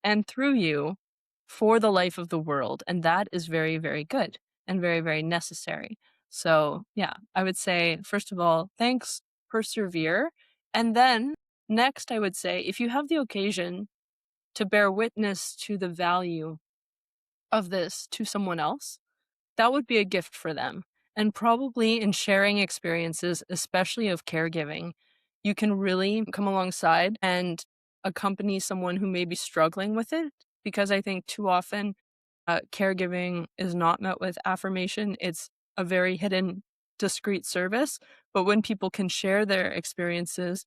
and through you for the life of the world. And that is very, very good and very, very necessary. So, yeah, I would say, first of all, thanks, persevere. And then next, I would say, if you have the occasion to bear witness to the value of this to someone else, that would be a gift for them. And probably in sharing experiences, especially of caregiving, you can really come alongside and accompany someone who may be struggling with it. Because I think too often caregiving is not met with affirmation. It's a very hidden, discreet service. But when people can share their experiences,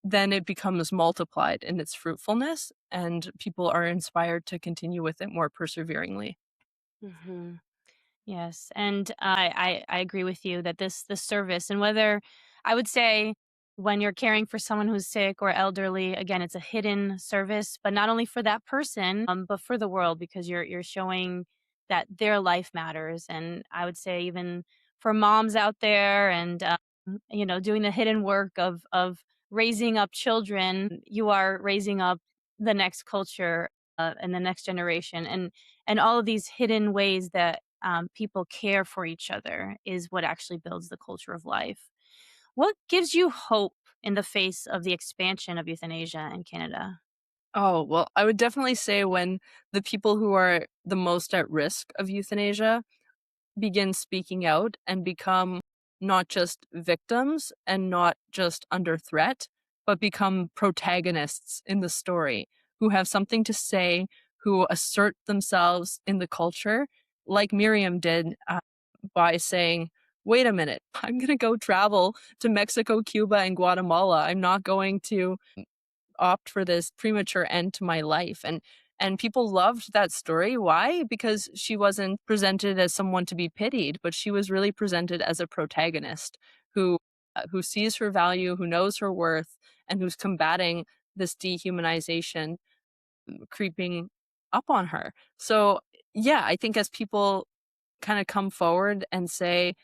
then it becomes multiplied in its fruitfulness, and people are inspired to continue with it more perseveringly. Hmm. Yes, and I agree with you that this service, and whether I would say when you're caring for someone who's sick or elderly, again, it's a hidden service, but not only for that person, but for the world, because you're showing that their life matters. And I would say even for moms out there, and doing the hidden work of raising up children, you are raising up the next culture and the next generation, and all of these hidden ways that people care for each other is what actually builds the culture of life. What gives you hope in the face of the expansion of euthanasia in Canada? Oh, well, I would definitely say when the people who are the most at risk of euthanasia begin speaking out and become not just victims and not just under threat, but become protagonists in the story who have something to say, who assert themselves in the culture, like Miriam did by saying, wait a minute, I'm going to go travel to Mexico, Cuba, and Guatemala. I'm not going to opt for this premature end to my life. And people loved that story. Why? Because she wasn't presented as someone to be pitied, but she was really presented as a protagonist who sees her value, who knows her worth, and who's combating this dehumanization creeping up on her. So, yeah, I think as people kind of come forward and say,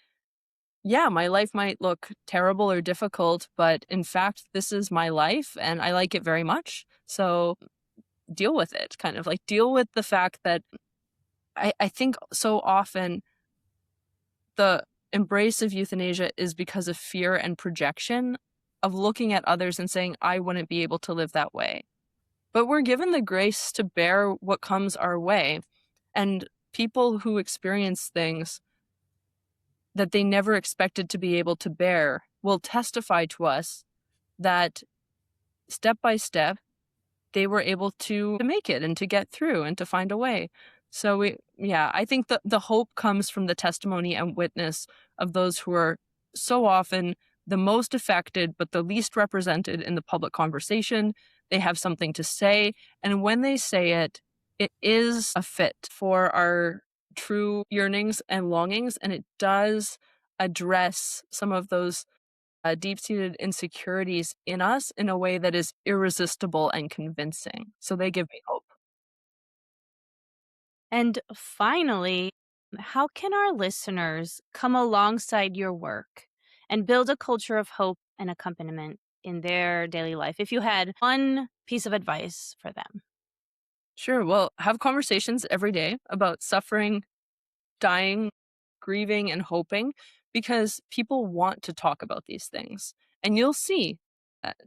yeah, my life might look terrible or difficult, but in fact, this is my life and I like it very much. So deal with it, kind of like deal with the fact that I think so often the embrace of euthanasia is because of fear and projection of looking at others and saying, I wouldn't be able to live that way. But we're given the grace to bear what comes our way. And people who experience things that they never expected to be able to bear will testify to us that step by step they were able to make it and to get through and to find a way. So yeah, I think the hope comes from the testimony and witness of those who are so often the most affected but the least represented in the public conversation. They have something to say, and when they say it, it is a fit for our true yearnings and longings, and it does address some of those deep seated insecurities in us in a way that is irresistible and convincing. So they give me hope. And finally, how can our listeners come alongside your work and build a culture of hope and accompaniment in their daily life? If you had one piece of advice for them. Sure. Well, have conversations every day about suffering, dying, grieving, and hoping because people want to talk about these things. And you'll see,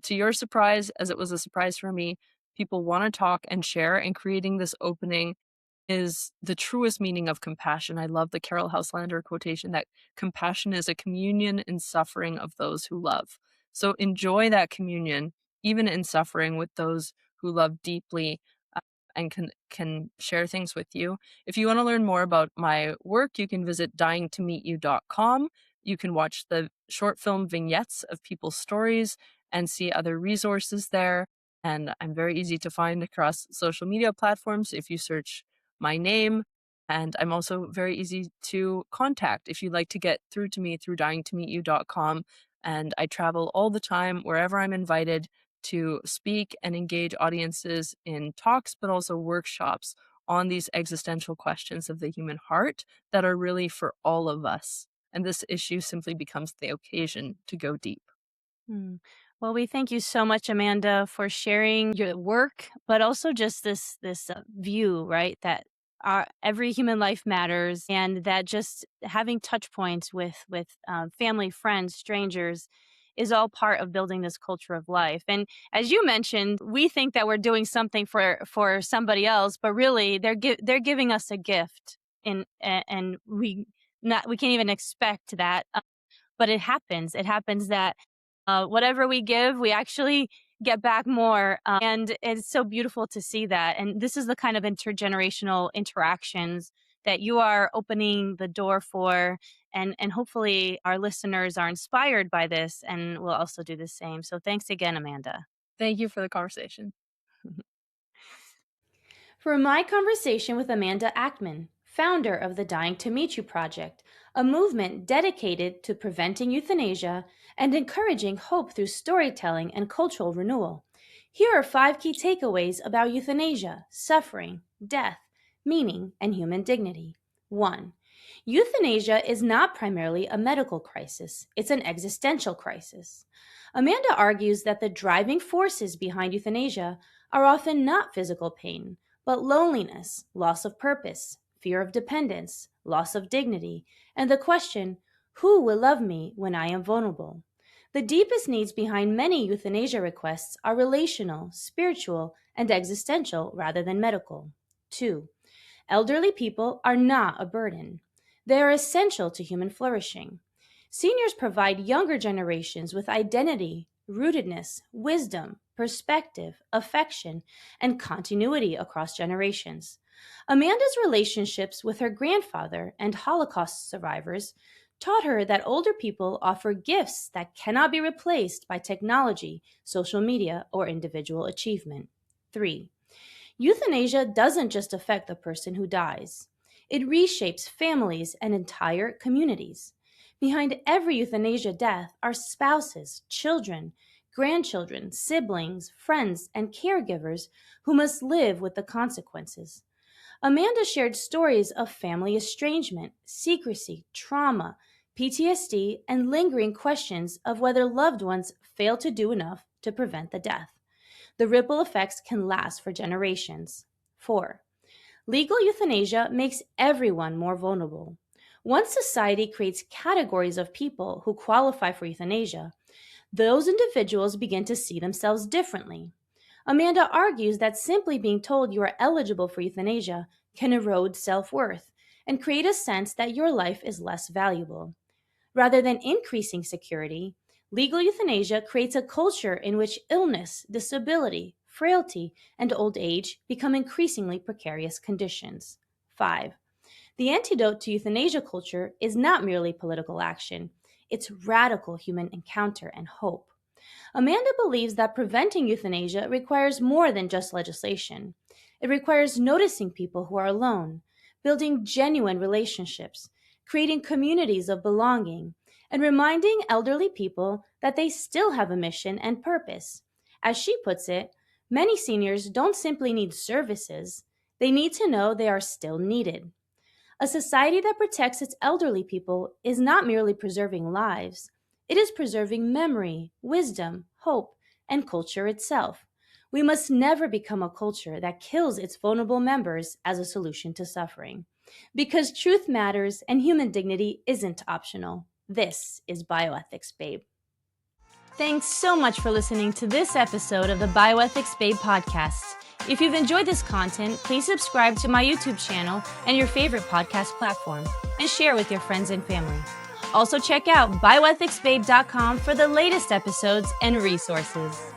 to your surprise, as it was a surprise for me, people want to talk and share, and creating this opening is the truest meaning of compassion. I love the Carol Houselander quotation that compassion is a communion in suffering of those who love. So enjoy that communion, even in suffering, with those who love deeply, and can share things with you. If you want to learn more about my work, you can visit dyingtomeetyou.com. You can watch the short film vignettes of people's stories and see other resources there. And I'm very easy to find across social media platforms if you search my name. And I'm also very easy to contact if you'd like to get through to me through dyingtomeetyou.com. And I travel all the time wherever I'm invited to speak and engage audiences in talks, but also workshops on these existential questions of the human heart that are really for all of us. And this issue simply becomes the occasion to go deep. Hmm. Well, we thank you so much, Amanda, for sharing your work, but also just this view, right? That every human life matters, and that just having touch points with family, friends, strangers, is all part of building this culture of life. And as you mentioned, we think that we're doing something for somebody else, but really they're giving us a gift, and we can't even expect that, but it happens. It happens that whatever we give, we actually get back more. And it's so beautiful to see that. And this is the kind of intergenerational interactions that you are opening the door for. And hopefully, our listeners are inspired by this and will also do the same. So, thanks again, Amanda. Thank you for the conversation. For my conversation with Amanda Achtman, founder of the Dying to Meet You Project, a movement dedicated to preventing euthanasia and encouraging hope through storytelling and cultural renewal. Here are 5 key takeaways about euthanasia, suffering, death, meaning, and human dignity. 1. Euthanasia is not primarily a medical crisis, it's an existential crisis. Amanda argues that the driving forces behind euthanasia are often not physical pain, but loneliness, loss of purpose, fear of dependence, loss of dignity, and the question, who will love me when I am vulnerable? The deepest needs behind many euthanasia requests are relational, spiritual, and existential rather than medical. 2. Elderly people are not a burden. They are essential to human flourishing. Seniors provide younger generations with identity, rootedness, wisdom, perspective, affection, and continuity across generations. Amanda's relationships with her grandfather and Holocaust survivors taught her that older people offer gifts that cannot be replaced by technology, social media, or individual achievement. 3. Euthanasia doesn't just affect the person who dies, it reshapes families and entire communities. Behind every euthanasia death are spouses, children, grandchildren, siblings, friends, and caregivers who must live with the consequences. Amanda shared stories of family estrangement, secrecy, trauma, PTSD, and lingering questions of whether loved ones failed to do enough to prevent the death. The ripple effects can last for generations. 4. Legal euthanasia makes everyone more vulnerable. Once society creates categories of people who qualify for euthanasia, those individuals begin to see themselves differently. Amanda argues that simply being told you are eligible for euthanasia can erode self worth and create a sense that your life is less valuable. Rather than increasing security, legal euthanasia creates a culture in which illness, disability, frailty, and old age become increasingly precarious conditions. 5. The antidote to euthanasia culture is not merely political action, it's radical human encounter and hope. Amanda believes that preventing euthanasia requires more than just legislation. It requires noticing people who are alone, building genuine relationships, creating communities of belonging, and reminding elderly people that they still have a mission and purpose. As she puts it, many seniors don't simply need services, they need to know they are still needed. A society that protects its elderly people is not merely preserving lives, it is preserving memory, wisdom, hope, and culture itself. We must never become a culture that kills its vulnerable members as a solution to suffering. Because truth matters and human dignity isn't optional. This is Bioethics, Babe. Thanks so much for listening to this episode of the Bioethics Babe podcast. If you've enjoyed this content, please subscribe to my YouTube channel and your favorite podcast platform, and share with your friends and family. Also check out bioethicsbabe.com for the latest episodes and resources.